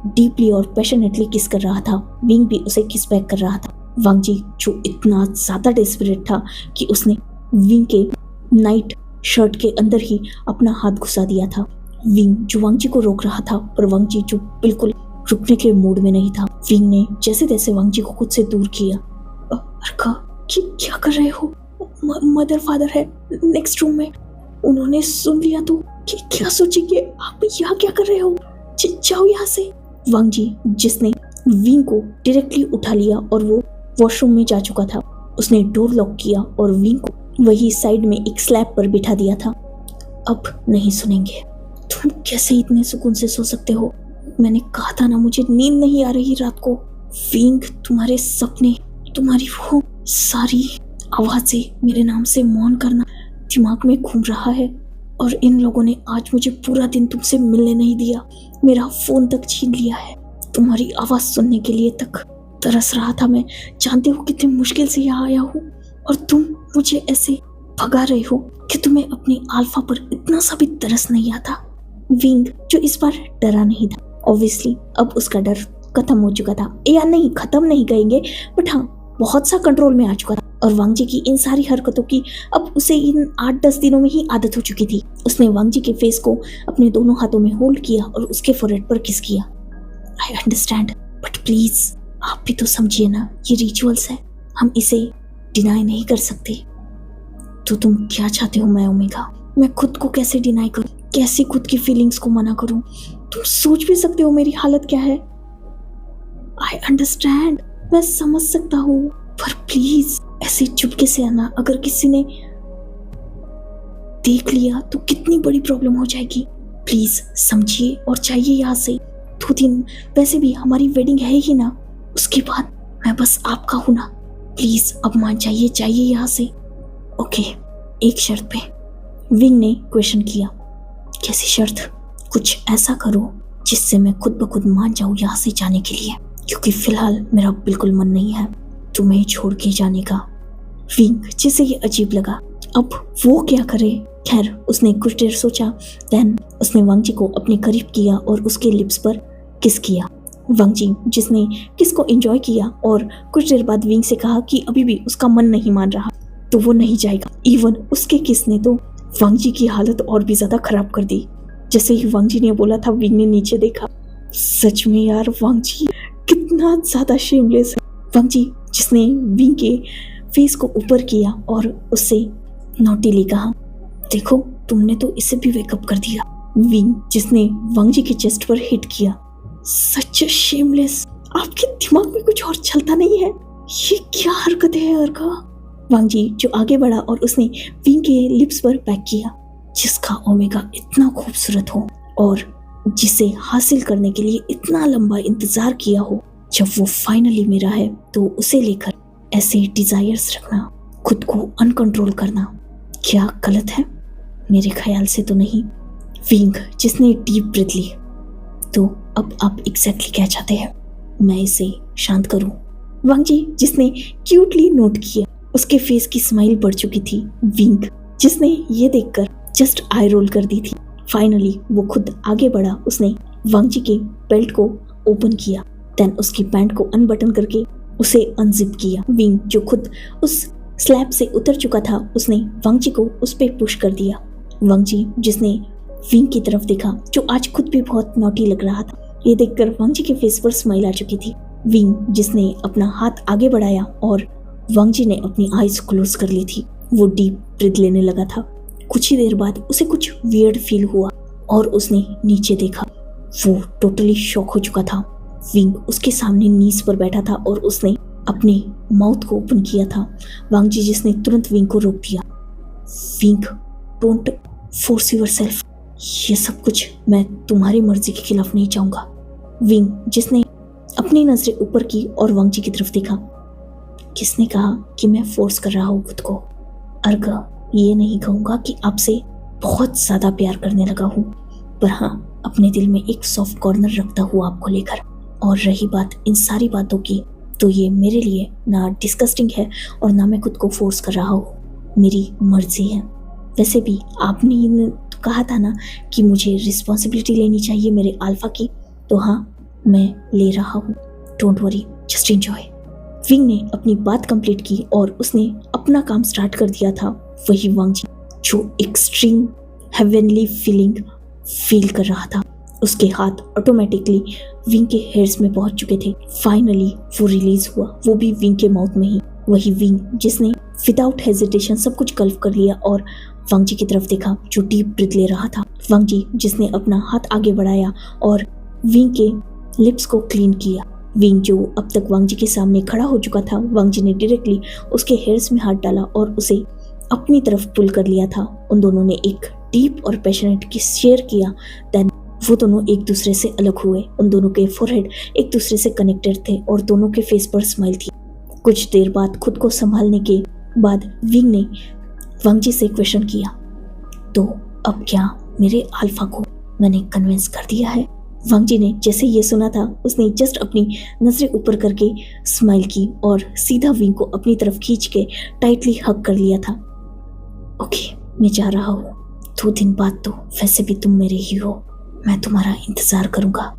डीपली और पैशनेटली किस कर रहा था, विंग भी उसे किस बैक कर रहा था। वांग जी जो इतना ज्यादा डेस्परेट था कि उसने विंग के नाइट शर्ट के अंदर ही अपना हाथ घुसा दिया था। विंग जो वांग जी को रोक रहा था, पर वांग जी जो बिल्कुल रुकने के मूड में नहीं था। विंग ने जैसे तैसे वांग जी को खुद से दूर किया। अर्का, क्या कर रहे हो? मदर फादर है नेक्स्ट रूम में, उन्होंने सुन लिया तो क्या सोचेंगे? आप यहाँ क्या कर रहे हो? जाओ यहाँ से। वांग जी जिसने विंग को डायरेक्टली उठा लिया और वो वॉशरूम में जा चुका था, उसने डोर लॉक किया और विंग को वही साइड में एक स्लैब पर बिठा दिया था। अब नहीं सुनेंगे। तुम कैसे इतने सुकून से सो सकते हो? मैंने कहा था ना, मुझे नींद नहीं आ रही रात को। विंग, तुम्हारे सपने, तुम्हारी वो सारी आवाजें, मेरे नाम से मौन करना दिमाग में घूम रहा है। और इन लोगों ने आज मुझे पूरा दिन तुमसे मिलने नहीं दिया, मेरा फोन तक छीन लिया है। तुम्हारी आवाज सुनने के लिए तक तरस रहा था मैं। जानते हो कितनी मुश्किल से यहाँ आया हूँ, और तुम मुझे ऐसे भगा रहे हो कि तुम्हें अपनी अल्फा पर इतना सा भी तरस नहीं आता। विंग जो इस बार डरा नहीं था, ऑब्वियसली अब उसका डर खत्म हो चुका था, या नहीं खत्म नहीं कहेंगे, बट हाँ बहुत सा कंट्रोल में आ चुका था। और वांग जी की इन सारी हरकतों की अब उसे इन 8-10 दिनों में ही आदत हो चुकी थी। उसने वांग जी के फेस को अपने दोनों हाथों में होल्ड किया और उसके फोरहेड पर किस किया। आई अंडरस्टैंड, बट प्लीज आप भी तो समझिए ना, ये रिचुअल्स है, हम इसे डिनाई नहीं कर सकते। तो तुम क्या चाहते हो मैं ओमेगा? मैं खुद को कैसे डिनाई करूं? कैसे खुद की फीलिंग्स को मना करूं? तुम सोच भी सकते हो मेरी हालत क्या है। आई अंडरस्टैंड, मैं समझ सकता हूँ, पर प्लीज ऐसे चुपके से आना। अगर किसी ने देख लिया तो कितनी बड़ी प्रॉब्लम हो जाएगी। प्लीज समझिए और चाहिए यहाँ से। 2 दिन वैसे भी हमारी वेडिंग है ही ना, उसके बाद मैं बस आपका हूं ना। प्लीज अब मान जाइए, चाहिए यहाँ से। ओके, एक शर्त पे। विंग ने क्वेश्चन किया। कैसी शर्त? कुछ ऐसा करो जिससे मैं खुद ब खुद मान जाऊं यहाँ से जाने के लिए, क्योंकि फिलहाल मेरा बिल्कुल मन नहीं है तुम्हें छोड़ के जाने का। विंग जिसे ये अजीब लगा, अब वो क्या करे। खैर उसने कुछ देर सोचा, देन उसने वांग जी को अपने करीब किया और उसके लिप्स पर किस किया। वांग जी जिसने किस को एंजॉय किया और कुछ देर बाद विंग से कहा कि अभी भी उसका मन नहीं मान रहा तो वो नहीं जाएगा। इवन उसके किस ने तो वांग जी की हालत और भी ज्यादा खराब कर दी। जैसे ही वांग जी ने बोला था, विंग ने नीचे देखा। सच में यार वांग जी कितना ज्यादा शेमलेस है। वांग जी जिसने विंग के फेस को ऊपर किया और उससे नोटिली कहा, देखो तुमने तो इसे भी वेकअप कर दिया। विंग जिसने वांग जी के चेस्ट पर हिट किया। सच शेमलेस, आपके दिमाग में कुछ और चलता नहीं है? ये क्या हरकत है अर्का? वांग जी जो आगे बढ़ा और उसने विंग के लिप्स पर पैक किया। जिसका ओमेगा इतना खूबसूरत हो और जिसे हासिल करने के लिए इतना लंबा इंतजार किया हो, जब वो फाइनली मेरा है तो उसे लेकर ऐसे डिजायर्स रखना, खुद को अनकंट्रोल करना, क्या गलत है? मेरे ख्याल से तो नहीं। विंग जिसने डीप ब्रीथ ली। तो अब आप एग्जैक्टली क्या चाहते हैं? मैं इसे शांत करूं? वांग जी जिसने क्यूटली नोट किया, उसके फेस की स्माइल बढ़ चुकी थी। विंग जिसने ये देखकर जस्ट आई रोल कर दी थी। फाइनली वो खुद आगे बढ़ा। उसने वांग जी के बेल्ट को ओपन किया, देन उसकी पैंट को अनबटन करके उसे अनजिप किया। विंग जो खुद उस स्लैब से उतर चुका था, उसने वांग जी को उस पे पुश कर दिया। वांग जी जिसने विंग की तरफ देखा, जो आज खुद भी बहुत नॉटी लग रहा था, ये देखकर वांग जी के फेस पर स्माइल आ चुकी थी। विंग जिसने अपना हाथ आगे बढ़ाया और वांग जी ने अपनी आईज क्लोज कर ली थी। वो डीप ब्रीथ लेने लगा था। कुछ ही देर बाद उसे कुछ वियर्ड फील हुआ और उसने नीचे देखा। वो टोटली शॉक हो चुका था। विंग उसके सामने नीज पर बैठा था और उसने अपने माउथ को ओपन किया था। वांग जी जिसने तुरंत विंग को रोक दिया। विंग, डोंट फोर्स योरसेल्फ, ये सब कुछ मैं तुम्हारी मर्जी के खिलाफ नहीं चाहूंगा। विंग जिसने अपनी नजरें ऊपर की और वांग जी की तरफ देखा। किसने कहा कि मैं फोर्स कर रहा हूँ खुद को? अर्का, ये नहीं कहूंगा कि आपसे बहुत ज्यादा प्यार करने लगा हूँ, पर हाँ अपने दिल में एक सॉफ्ट कॉर्नर रखता हूँ आपको लेकर। और रही बात इन सारी बातों की, तो ये मेरे लिए ना डिस्गस्टिंग है और ना मैं खुद को फोर्स कर रहा हूँ, मेरी मर्जी है। वैसे भी आपने तो कहा था ना कि मुझे रिस्पॉन्सिबिलिटी लेनी चाहिए मेरे अल्फा की, तो हाँ मैं ले रहा हूँ। Don't worry, just enjoy. Wing ने अपनी बात कंप्लीट की और उसने अपना काम स्टार्ट कर दिया था। वही वांगजी जो एक्सट्रीम हेवनली फीलिंग फील कर रहा था, उसके हाथ ऑटोमेटिकली विंग के हेयर्स में पहुंच चुके थे। फाइनली वो रिलीज हुआ, वो भी विंग के माउथ में ही। वही विंग जिसने विदाउट हेजिटेशन सब कुछ गल्फ कर लिया और वांगजी की तरफ देखा जो डीप ब्रीथ ले रहा था। वांगजी जिसने अपना हाथ आगे बढ़ाया और विंग के लिप्स को क्लीन किया। विंग जो अब तक वांगजी के सामने खड़ा हो चुका था, वांगजी ने डायरेक्टली उसके हेयर्स में हाथ डाला और उसे अपनी तरफ पुल कर लिया था। उन दोनों ने एक डीप और पैशनेट किस शेयर किया। देन वो दोनों एक दूसरे से अलग हुए। उन दोनों के फोरहेड एक दूसरे से कनेक्टेड थे और दोनों के फेस पर स्माइल थी। कुछ देर बाद खुद को संभालने के बाद विंग ने वांगजी से क्वेश्चन किया, तो अब क्या मेरे अल्फा को मैंने कन्विंस कर दिया है? वांगजी ने जैसे ये सुना था, उसने जस्ट अपनी नजरें ऊपर करके स्माइल की और सीधा विंग को अपनी तरफ खींच के टाइटली हग कर लिया था। ओके, मैं जा रहा हूँ। 2 दिन बाद तो वैसे भी तुम मेरे ही हो, मैं तुम्हारा इंतजार करूंगा।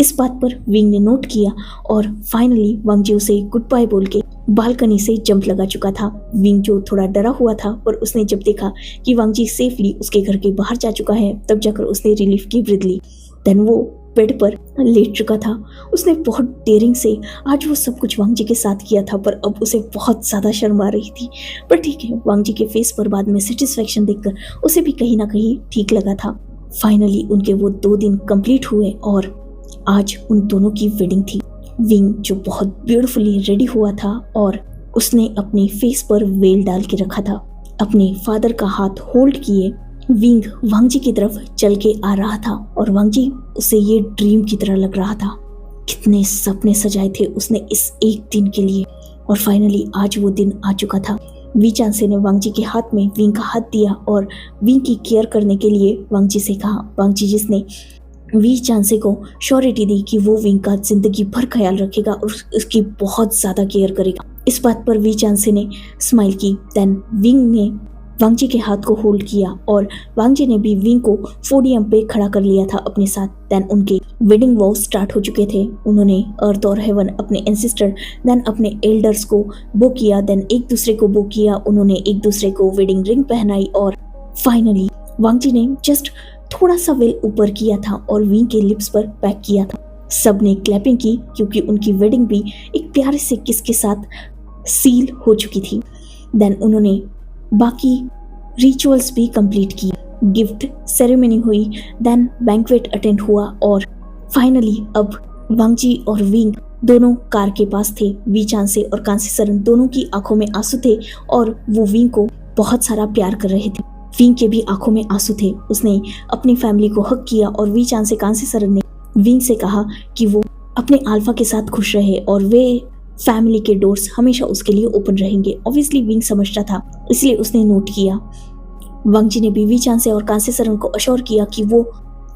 इस बात पर विंग ने नोट किया और फाइनली वांगजी उसे गुड बाय बोल के बालकनी से जंप लगा चुका था। विंग जो थोड़ा डरा हुआ था, पर उसने जब देखा कि वांगजी सेफली उसके घर के बाहर जा चुका है, तब जाकर उसने रिलीफ की ब्रीथ ली। देन वो बेड पर लेट चुका था। उसने बहुत डेयरिंग से आज वो सब कुछ वांगजी के साथ किया था, पर अब उसे बहुत ज़्यादा शर्म आ रही थी। पर ठीक है, वांगजी के फेस पर बाद में सेटिस्फैक्शन देखकर उसे भी कहीं ना कहीं ठीक लगा था। फाइनली उनके वो 2 दिन कंप्लीट हुए और आज उन दोनों की वेडिंग थी। विंग जो बहुत ब्यूटीफुली रेडी हुआ था और उसने अपने फेस पर वेल डाल के रखा था। अपने फादर का हाथ होल्ड किए विंग वांगजी की तरफ चल के आ रहा था और वांगजी उसे ये ड्रीम की तरह लग रहा था। कितने सपने सजाए थे उसने इस एक दिन के लिए और फाइनली आज वो दिन आ चुका था। वी चांसे ने वांगजी के हाथ में विंग का हाथ दिया और विंग की केयर करने के लिए वांगजी से कहा। वांगजी जिसने वी चांसे को श्योरिटी दी कि वो विंग का जिंदगी भर ख्याल रखेगा और उसकी बहुत ज़्यादा केयर करेगा। इस बात पर वी चांसे ने स्माइल की। देन विंग ने वांगजी के हाथ को होल्ड किया और वांगजी ने भी विंग को पोडियम पे खड़ा कर लिया था अपने साथ। देन उनके वेडिंग वॉव स्टार्ट हो चुके थे। उन्होंने अर्थ और हेवन, अपने एंसेस्टर, देन अपने एल्डर्स को बो किया, देन एक दूसरे को बो किया। उन्होंने एक दूसरे को वेडिंग रिंग पहनाई और फाइनली वांगजी ने जस्ट थोड़ा सा वेल ऊपर किया था और विंग के लिप्स पर पैक किया था। सबने क्लैपिंग की क्योंकि उनकी वेडिंग भी एक प्यारे से किस के साथ सील हो चुकी थी। देन उन्होंने बाकी रिचुअल्स भी कंप्लीट किए। गिफ्ट सेरेमनी हुई, देन बैंक्वेट अटेंड हुआ और फाइनली अब वांगजी और विंग दोनों कार के पास थे। वी चांसे और कांसी सरन दोनों की आंखों में आंसू थे और वो विंग को बहुत सारा प्यार कर रहे थे। विंग के भी आंखों में आंसू थे। उसने अपनी फैमिली को हक किया और वी चांसे कांसी सरन ने विंग से कहा कि वो अपने अल्फा के साथ खुश रहे और वे फैमिली के डोर्स हमेशा उसके लिए ओपन रहेंगे। ऑब्वियसली विंग समझता था, इसलिए उसने नोट किया। वांगजी ने भी वी चांसे और कांसी सरन को अश्योर किया कि वो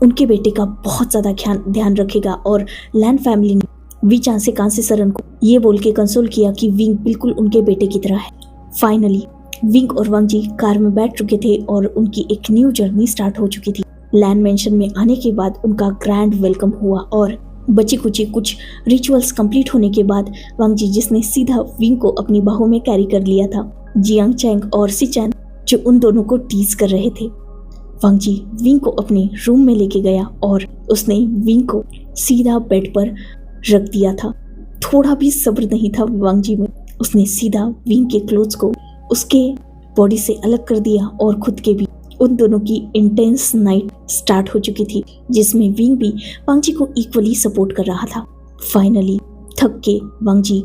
उनके बेटे का बहुत ज़्यादा ध्यान रखेगा और लैंड फैमिली ने वी चांसे कांसी सरन को ये बोल के कंसोल किया कि विंग बिल्कुल उनके बेटे की तरह है। फाइनली विंग और वांगजी कार में बैठ चुके थे और उनकी एक न्यू जर्नी स्टार्ट हो चुकी थी। लैंड मेंशन में आने के बाद उनका ग्रैंड वेलकम हुआ और बची कुची कुछ रिचुअल्स कंप्लीट होने के बाद वांगजी जिसने सीधा विंग को अपनी बाहों में कैरी कर लिया था। जियांग चैंग और सिचैन जो उन दोनों को टीज कर रहे थे। वांगजी विंग को अपने रूम में लेके गया और उसने विंग को सीधा बेड पर रख दिया था। थोड़ा भी सब्र नहीं था वांगजी में। उसने सीधा विंग के क्लोथ्स को उसके बॉडी से अलग कर दिया और खुद के भी। उन दोनों की इंटेंस नाइट स्टार्ट हो चुकी थी जिसमें विंग भी वांगजी को इक्वली सपोर्ट कर रहा था। फाइनली थक के वांगजी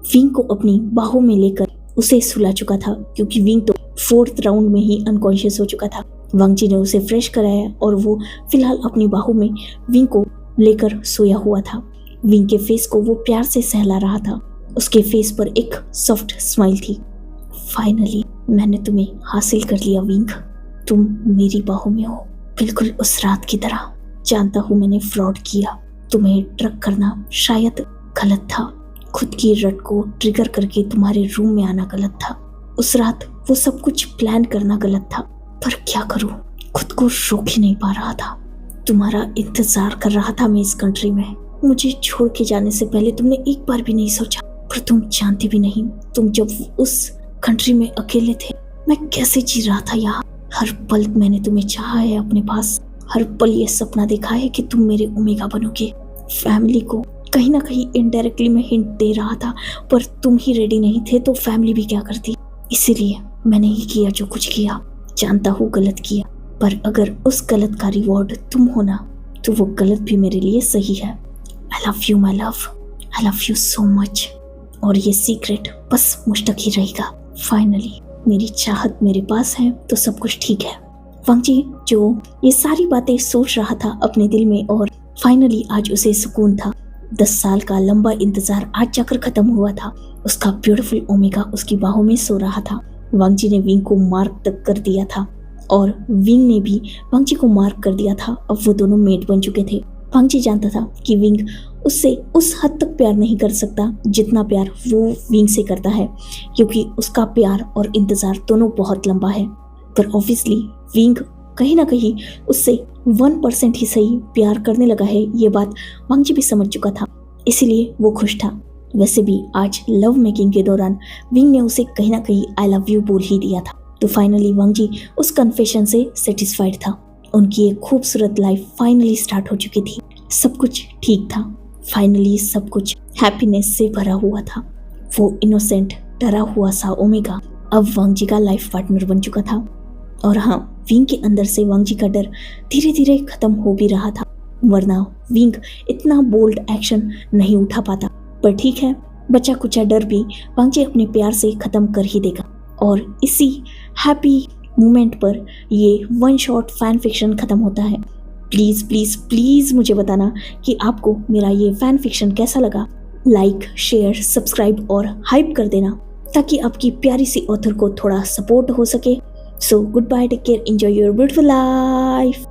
विंग को अपनी बाहों में लेकर उसे सुला चुका था क्योंकि विंग तो 4th राउंड में ही अनकॉन्शियस हो चुका था। वांगजी ने उसे फ्रेश कराया और वो फिलहाल अपनी बाहों में विंग को लेकर सोया हुआ था। विंग के फेस को वो प्यार से सहला रहा था। उसके फेस पर एक सॉफ्ट स्माइल थी। फाइनली मैंने तुम्हें हासिल कर लिया विंग, तुम मेरी बाहों में हो, बिल्कुल उस रात की तरह। जानता हूँ मैंने फ्रॉड किया, तुम्हें ट्रक करना शायद गलत था, खुद की रट को ट्रिगर करके तुम्हारे रूम में आना गलत था, उस रात वो सब कुछ प्लान करना गलत था, पर क्या करूं, खुद को रोक ही नहीं पा रहा था। तुम्हारा इंतजार कर रहा था मैं इस कंट्री में। मुझे छोड़ के जाने से पहले तुमने एक बार भी नहीं सोचा, पर तुम जानती भी नहीं, तुम जब उस कंट्री में अकेले थे मैं कैसे जी रहा था यहाँ। हर पल मैंने तुम्हें चाहा है अपने पास, हर पल ये सपना देखा है कि तुम मेरे ओमेगा बनोगे। फैमिली को कहीं ना कहीं इनडायरेक्टली मैं हिंट दे रहा था, पर तुम ही रेडी नहीं थे तो फैमिली भी क्या करती। इसीलिए मैंने ही किया जो कुछ किया, जानता हूँ गलत किया, पर अगर उस गलत का रिवॉर्ड तुम हो ना, तो वो गलत भी मेरे लिए सही है। I love you my love, I love you so much. और ये सीक्रेट बस मुझ तक ही रहेगा। फाइनली मेरी चाहत मेरे पास है तो सब कुछ ठीक है। वांगजी जो ये सारी बातें सोच रहा था अपने दिल में, और फाइनली आज उसे सुकून था। 10 साल का लंबा इंतजार आज जाकर खत्म हुआ था। उसका ब्यूटीफुल ओमेगा उसकी बाहों में सो रहा था। वांगजी ने विंग को मार्क तक कर दिया था और विंग ने भी वांगजी को मार्क कर दिया था। अब वो दोनों मेट बन चुके थे। वांगजी जानता था कि विंग उससे उस हद तक प्यार नहीं कर सकता जितना प्यार वो विंग से करता है, क्योंकि उसका प्यार और इंतजार दोनों बहुत लंबा है। पर ऑब्वियसली विंग कहीं ना कहीं उससे 1% ही सही प्यार करने लगा है, ये बात वांगजी भी समझ चुका था, इसीलिए वो खुश था। वैसे भी आज लव मेकिंग के दौरान विंग ने उसे कहीं ना कहीं आई लव यू बोल ही दिया था। तो फाइनली वांगजी उस कन्फेशन से सेटिस्फाइड था। उनकी एक खूबसूरत लाइफ फाइनली स्टार्ट हो चुकी थी। सब कुछ ठीक था। फाइनली सब कुछ हैप्पीनेस से भरा हुआ था। वो इनोसेंट डरा हुआ सा ओमेगा अब वांगजी का लाइफ पार्टनर बन चुका था। और हाँ, विंग के अंदर से वांगजी का डर धीरे धीरे खत्म हो भी रहा था, वरना विंग इतना बोल्ड एक्शन नहीं उठा पाता। पर ठीक है, बचा कुचा डर भी वांगजी अपने प्यार से खत्म कर ही देगा। और इसी हैप्पी मोमेंट पर ये वन शॉट फैन फिक्शन खत्म होता है। प्लीज़ प्लीज़ प्लीज़ मुझे बताना कि आपको मेरा ये फैन फिक्शन कैसा लगा। लाइक, शेयर, सब्सक्राइब और हाइप कर देना, ताकि आपकी प्यारी सी ऑथर को थोड़ा सपोर्ट हो सके। So goodbye, take care, enjoy your beautiful life.